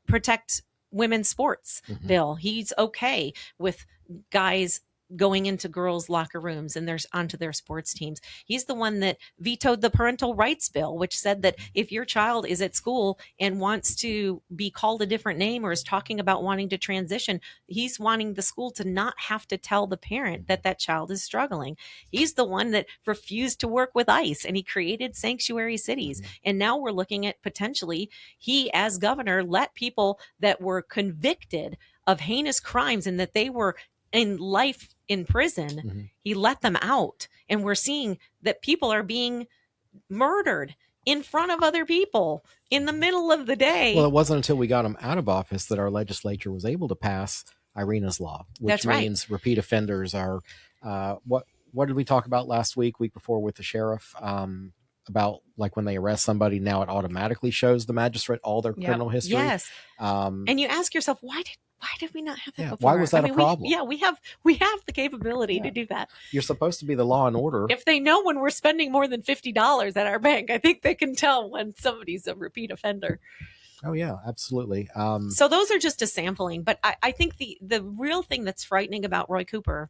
Protect Women's Sports bill. He's okay with guys going into girls' locker rooms and onto their sports teams. He's the one that vetoed the parental rights bill, which said that if your child is at school and wants to be called a different name or is talking about wanting to transition, he's wanting the school to not have to tell the parent that that child is struggling. He's the one that refused to work with ICE, and he created sanctuary cities. And now we're looking at potentially, he as governor let people that were convicted of heinous crimes and that they were in life in prison, he let them out. And we're seeing that people are being murdered in front of other people in the middle of the day. Well, it wasn't until we got him out of office that our legislature was able to pass Irina's law, which means repeat offenders are what did we talk about last week before with the sheriff? About like when they arrest somebody, now it automatically shows the magistrate all their criminal history. Yes. And you ask yourself, why did we not have that before? Why was that a problem? We have the capability to do that. You're supposed to be the law and order. If they know when we're spending more than $50 at our bank, I think they can tell when somebody's a repeat offender. Oh yeah, absolutely. So those are just a sampling, but I think the real thing that's frightening about Roy Cooper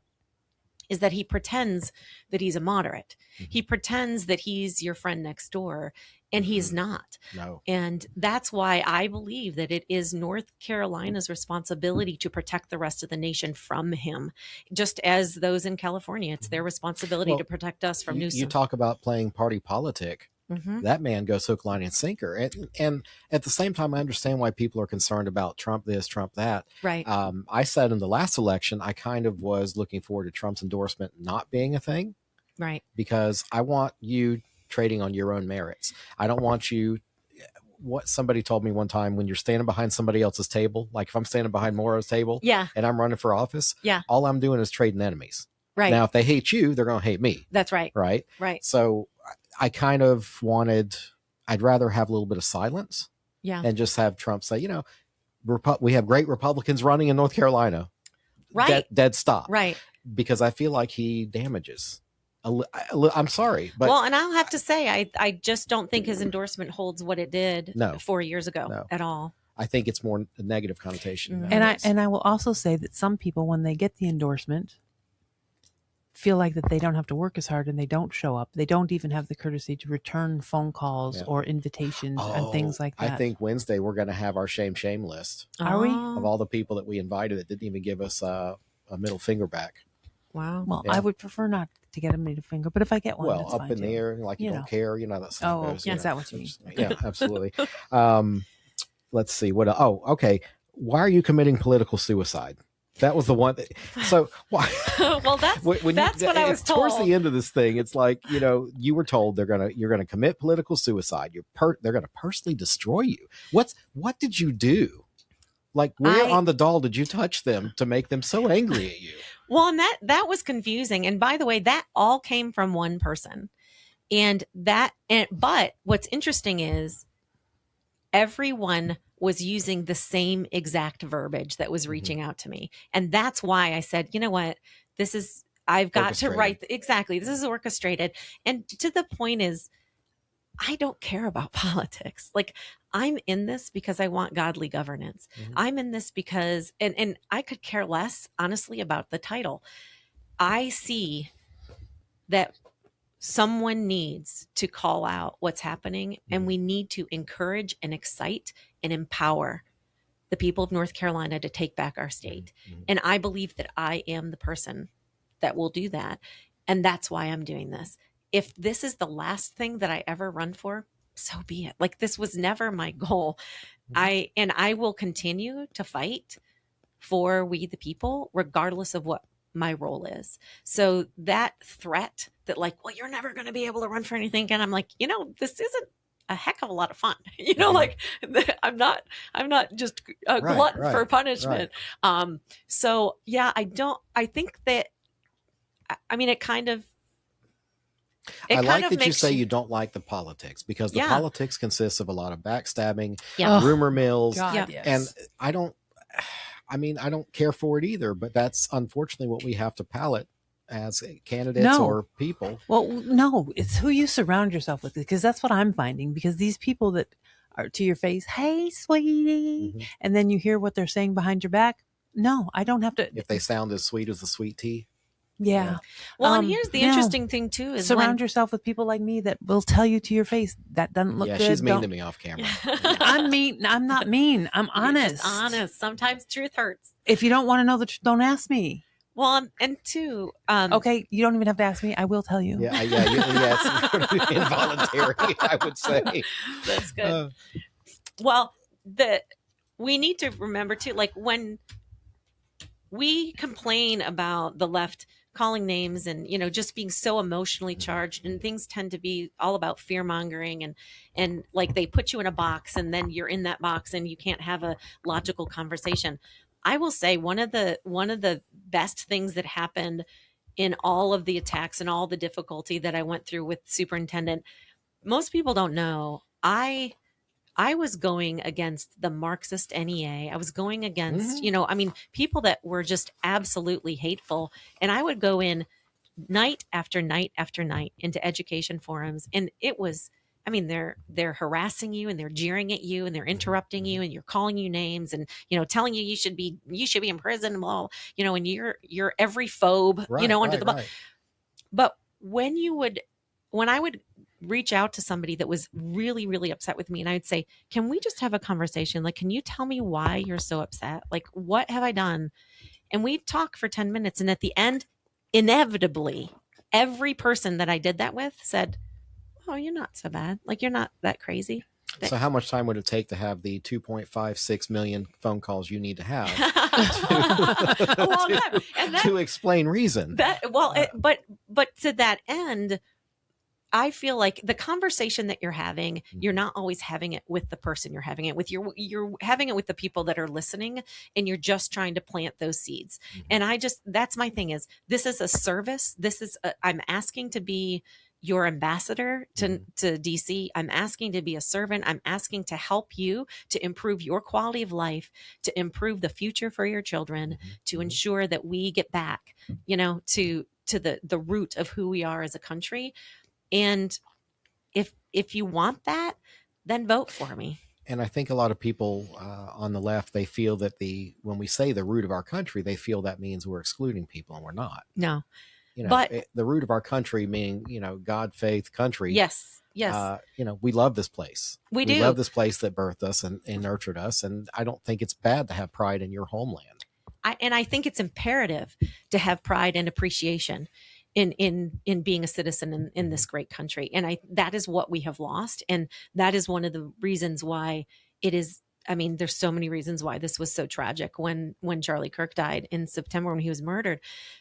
is that he pretends that he's a moderate. He pretends that he's your friend next door. And he's not. No. And that's why I believe that it is North Carolina's responsibility to protect the rest of the nation from him, just as those in California. It's their responsibility to protect us from Newsom. You talk about playing party politic. That man goes hook, line, and sinker. And at the same time, I understand why people are concerned about Trump this, Trump that. Right. I said in the last election, I kind of was looking forward to Trump's endorsement not being a thing. Right. Because I want you trading on your own merits. I don't want you, what somebody told me one time, when you're standing behind somebody else's table, like if I'm standing behind Morrow's table and I'm running for office, all I'm doing is trading enemies. Right. Now, if they hate you, they're going to hate me. That's right. Right. Right. So I kind of I'd rather have a little bit of silence and just have Trump say, we have great Republicans running in North Carolina. Right. Dead stop. Right. Because I feel like he damages. I'm sorry, but and I'll have to say, I just don't think his endorsement holds what it did 4 years ago at all. I think it's more a negative connotation. And I will also say that some people, when they get the endorsement, feel like that they don't have to work as hard and they don't show up. They don't even have the courtesy to return phone calls or invitations and things like that. I think Wednesday we're going to have our shame list. Are we? Of all the people that we invited that didn't even give us a middle finger back. Wow. Well, I would prefer not to get a middle finger, but if I get one, that's up fine in the air, like you don't care, that stuff goes. Is that what you mean? Yeah, absolutely. Let's see what. Okay. Why are you committing political suicide? That was the one. So why? Well, that's what I was told. Towards the end of this thing, it's like you were told you're gonna commit political suicide. They're gonna personally destroy you. What did you do? Like, where on the doll did you touch them to make them so angry at you? Well, and that was confusing. And by the way, that all came from one person. But what's interesting is everyone was using the same exact verbiage that was reaching out to me. And that's why I said, you know what, I've got to write. Exactly. This is orchestrated. And to the point is, I don't care about politics. Like, I'm in this because I want godly governance. I'm in this because, and I could care less, honestly, about the title. I see that someone needs to call out what's happening, and we need to encourage and excite and empower the people of North Carolina to take back our state. And I believe that I am the person that will do that. And that's why I'm doing this. If this is the last thing that I ever run for, so be it. Like, this was never my goal. I will continue to fight for we the people, regardless of what my role is. So that threat that, like, well, you're never going to be able to run for anything. And I'm like, this isn't a heck of a lot of fun. Like, I'm not just a glutton for punishment. So yeah, I think that, it kind of, I like that you say you don't like the politics, because the politics consists of a lot of backstabbing, rumor mills. God, yes. And I don't care for it either, but that's unfortunately what we have to palate as candidates or people. Well, no, it's who you surround yourself with, because that's what I'm finding, because these people that are to your face, hey, sweetie, and then you hear what they're saying behind your back. No, I don't have to. If they sound as sweet as the sweet tea. Yeah. Well, and here's the interesting thing too, is surround yourself with people like me that will tell you to your face that doesn't look good. Yeah, she's mean to me off camera. I'm mean. I'm not mean. I'm honest. Honest. Sometimes truth hurts. If you don't want to know the truth, don't ask me. Well, and two, okay, you don't even have to ask me. I will tell you. Yeah, it's involuntary, I would say. That's good. Well, we need to remember too, like, when we complain about the left calling names and, just being so emotionally charged, and things tend to be all about fear mongering and like they put you in a box and then you're in that box and you can't have a logical conversation. I will say one of the best things that happened in all of the attacks and all the difficulty that I went through with Superintendent, most people don't know, I was going against the Marxist NEA. I was going against, people that were just absolutely hateful. And I would go in night after night after night into education forums. And it was, they're harassing you and they're jeering at you and they're interrupting you and you're calling you names and, telling you should be in prison, and you're every phobe, under the bus. But when I would reach out to somebody that was really, really upset with me, and I'd say, can we just have a conversation? Like, can you tell me why you're so upset? Like, what have I done? And we'd talk for 10 minutes. And at the end, inevitably, every person that I did that with said, oh, you're not so bad. Like, you're not that crazy. So how much time would it take to have the 2.56 million phone calls you need to have to explain reason? But to that end, I feel like the conversation that you're having, you're not always having it with the person you're having it with. You're having it with the people that are listening, and you're just trying to plant those seeds. And that's my thing is, this is a service. I'm asking to be your ambassador to DC. I'm asking to be a servant. I'm asking to help you to improve your quality of life, to improve the future for your children, to ensure that we get back, to the root of who we are as a country. And if you want that, then vote for me. And I think a lot of people on the left, they feel that when we say the root of our country, they feel that means we're excluding people, and we're not. No. But the root of our country, meaning, God, faith, country. Yes. We love this place. We do. We love this place that birthed us and nurtured us. And I don't think it's bad to have pride in your homeland. I think it's imperative to have pride and appreciation in being a citizen in this great country. And that is what we have lost. And that is one of the reasons why it is. I mean, there's so many reasons why this was so tragic when Charlie Kirk died in September, when he was murdered,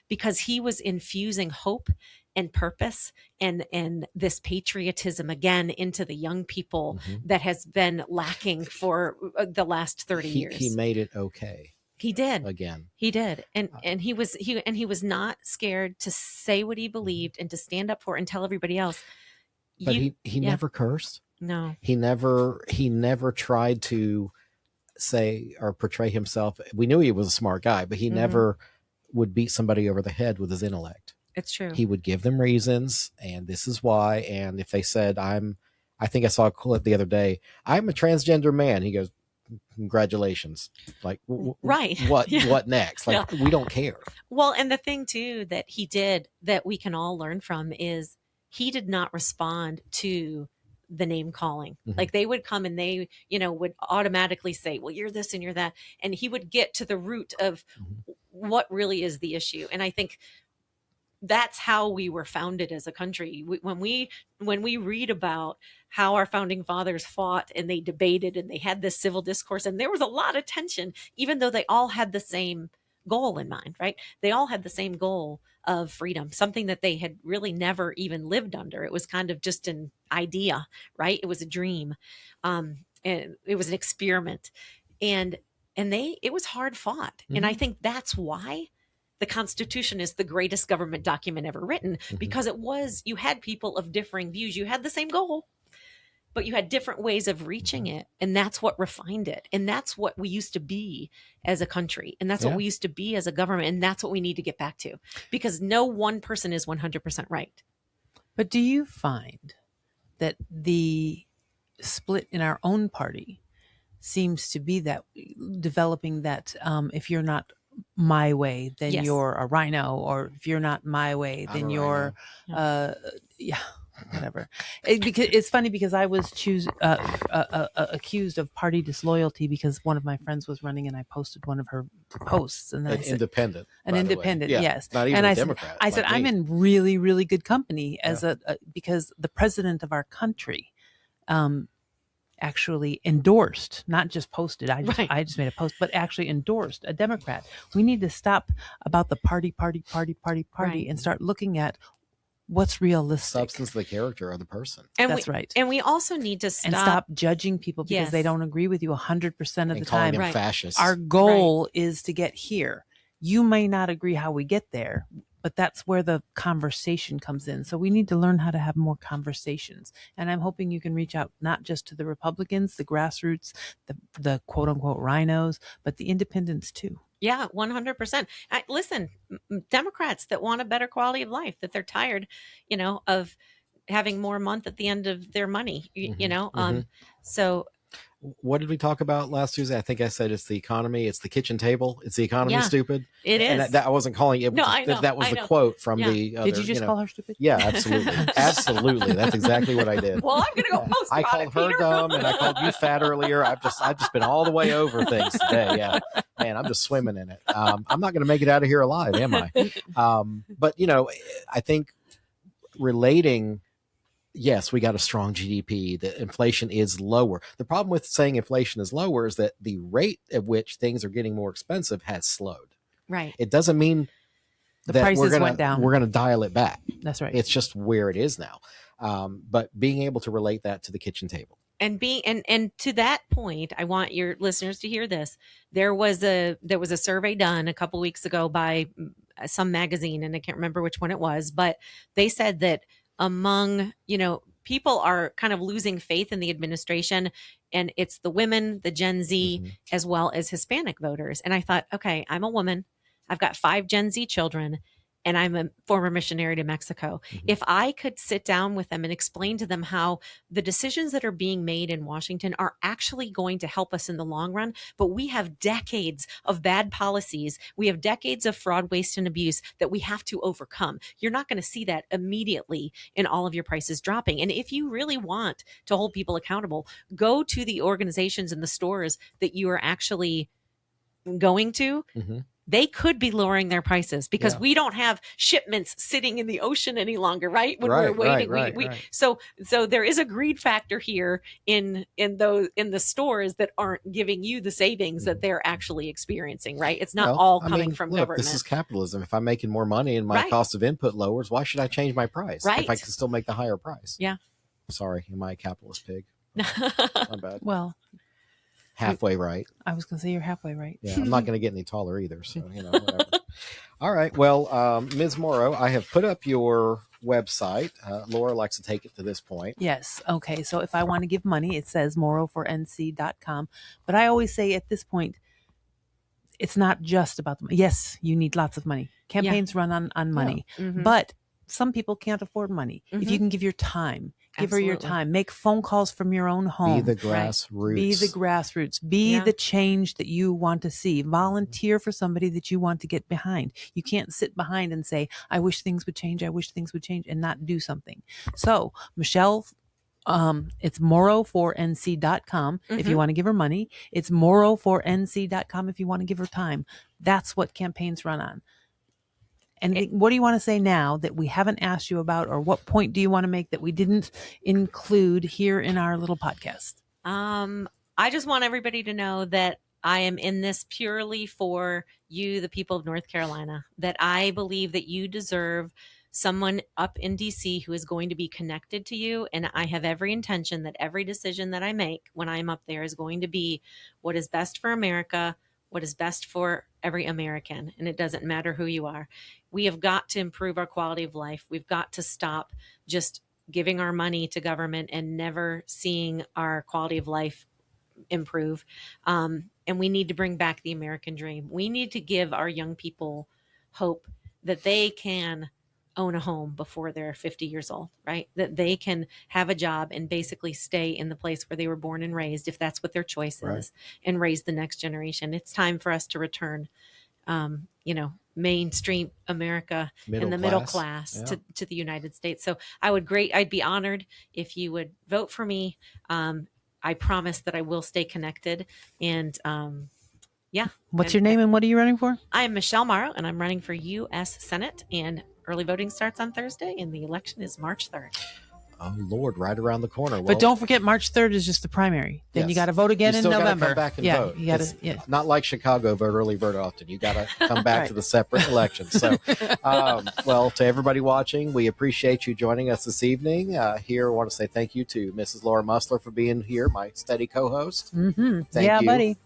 because he was infusing hope and purpose and this patriotism again into the young people that has been lacking for the last 30 years. He made it okay. He did. Again. He did. And he was not scared to say what he believed and to stand up for it and tell everybody else. But he never cursed. No. He never tried to say or portray himself. We knew he was a smart guy, but he never would beat somebody over the head with his intellect. It's true. He would give them reasons, and this is why. And if they said, I think I saw a clip the other day, I'm a transgender man. He goes, congratulations. Like, right. What next? Like, we don't care. Well, and the thing too that he did that we can all learn from is he did not respond to the name calling. Like, they would come and they, would automatically say, well, you're this and you're that. And he would get to the root of what really is the issue. And I think that's how we were founded as a country. When we read about how our founding fathers fought and they debated and they had this civil discourse, and there was a lot of tension, even though they all had the same goal in mind, right? They all had the same goal of freedom, something that they had really never even lived under. It was kind of just an idea, right? It was a dream. And it was an experiment. And it was hard fought. And I think that's why the Constitution is the greatest government document ever written, because you had people of differing views. You had the same goal, but you had different ways of reaching it. And that's what refined it. And that's what we used to be as a country. And that's what we used to be as a government. And that's what we need to get back to, because no one person is 100% right. But do you find that the split in our own party seems to be that developing that if you're not my way, then you're a rhino, or if you're not my way, then you're whatever. Because it's funny, because I was accused of party disloyalty because one of my friends was running and I posted one of her posts, and then I said, independent, yes, not even and a Democrat. I said, I'm in really, really good company as because the president of our country actually endorsed, not just posted. I just made a post, but actually endorsed a Democrat. We need to stop about the party, and start looking at what's realistic. Substance of the character of the person. And that's right. And we also need to stop judging people because they don't agree with you 100% of the time. Calling them fascists. Our goal is to get here. You may not agree how we get there, but that's where the conversation comes in. So we need to learn how to have more conversations. And I'm hoping you can reach out not just to the Republicans, the grassroots, the quote unquote rhinos, but the independents too. Yeah, 100%. Listen, Democrats that want a better quality of life, that they're tired, of having more month at the end of their money, So what did we talk about last Tuesday? I think I said it's the economy. It's the kitchen table. It's the economy, Yeah, stupid. it And is. that I wasn't calling it. No, I know. That was I the know. quote from Yeah. the other. Did you just call her stupid? Yeah, absolutely. Absolutely. That's exactly what I did. Well, I'm going to go post I about called it, her Peter. dumb and I called you fat earlier. I've just been all the way over things today. Yeah. Man, I'm just swimming in it. I'm not going to make it out of here alive, am I? But, I think relating, yes, we got a strong GDP. The inflation is lower. The problem with saying inflation is lower is that the rate at which things are getting more expensive has slowed. Right. It doesn't mean The that prices went down. we're gonna dial it back. That's right. It's just where it is now. But being able to relate that to the kitchen table. And to that point, I want your listeners to hear this. There was a survey done a couple weeks ago by some magazine, and I can't remember which one it was, but they said that among, people are kind of losing faith in the administration, and it's the women, the Gen Z, as well as Hispanic voters. And I thought, okay, I'm a woman. I've got 5 Gen Z children, and I'm a former missionary to Mexico. If I could sit down with them and explain to them how the decisions that are being made in Washington are actually going to help us in the long run, but we have decades of bad policies. We have decades of fraud, waste, and abuse that we have to overcome. You're not going to see that immediately in all of your prices dropping. And if you really want to hold people accountable, go to the organizations and the stores that you are actually going to. They could be lowering their prices because we don't have shipments sitting in the ocean any longer, right? When we're waiting, right. So there is a greed factor here in the stores that aren't giving you the savings that they're actually experiencing, right? It's not all coming from government. This is capitalism. If I'm making more money and my cost of input lowers, why should I change my price? Right. If I can still make the higher price. Yeah. Sorry, am I a capitalist pig? Not bad. Well, halfway right. I was going to say you're halfway right. Yeah, I'm not going to get any taller either. So, whatever. All right. Well, Ms. Morrow, I have put up your website. Laura likes to take it to this point. Yes. Okay. So if I want to give money, it says morrowfornc.com. But I always say at this point, it's not just about the money. Yes, you need lots of money. Campaigns run on money. But some people can't afford money. If you can give your time, give her your time, make phone calls from your own home. Be the grassroots. Be the grassroots. Be the change that you want to see. Volunteer for somebody that you want to get behind. You can't sit behind and say, I wish things would change. I wish things would change, and not do something. So Michele, it's morrowfornc.com if you want to give her money. It's morrowfornc.com if you want to give her time. That's what campaigns run on. And what do you want to say now that we haven't asked you about, or what point do you want to make that we didn't include here in our little podcast? I just want everybody to know that I am in this purely for you, the people of North Carolina, that I believe that you deserve someone up in DC who is going to be connected to you. And I have every intention that every decision that I make when I'm up there is going to be what is best for America, what is best for every American. And it doesn't matter who you are. We have got to improve our quality of life. We've got to stop just giving our money to government and never seeing our quality of life improve. And we need to bring back the American dream. We need to give our young people hope that they can own a home before they're 50 years old, right? That they can have a job and basically stay in the place where they were born and raised, if that's what their choice is, and raise the next generation. It's time for us to return, mainstream America and the middle class to the United States. So I'd be honored if you would vote for me. I promise that I will stay connected. And What's your name and what are you running for? I am Michele Morrow, and I'm running for U.S. Senate. And early voting starts on Thursday, and the election is March 3rd. Oh, Lord, right around the corner. Well, but don't forget, March 3rd is just the primary. Then you got to vote again in November. Come back and vote. You gotta, not like Chicago, vote early, vote often. You got to come back to the separate elections. So, well, to everybody watching, we appreciate you joining us this evening. Here, I want to say thank you to Mrs. Laura Musler for being here, my steady co-host. Thank you. Buddy.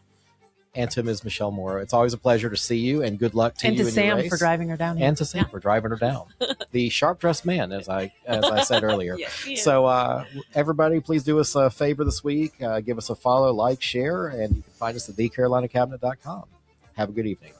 And to Ms. Michele Morrow. It's always a pleasure to see you, and good luck to you. And to Sam for driving her down here. And to Sam for driving her down. The sharp-dressed man, as I said earlier. So everybody, please do us a favor this week. Give us a follow, like, share, and you can find us at thecarolinacabinet.com. Have a good evening.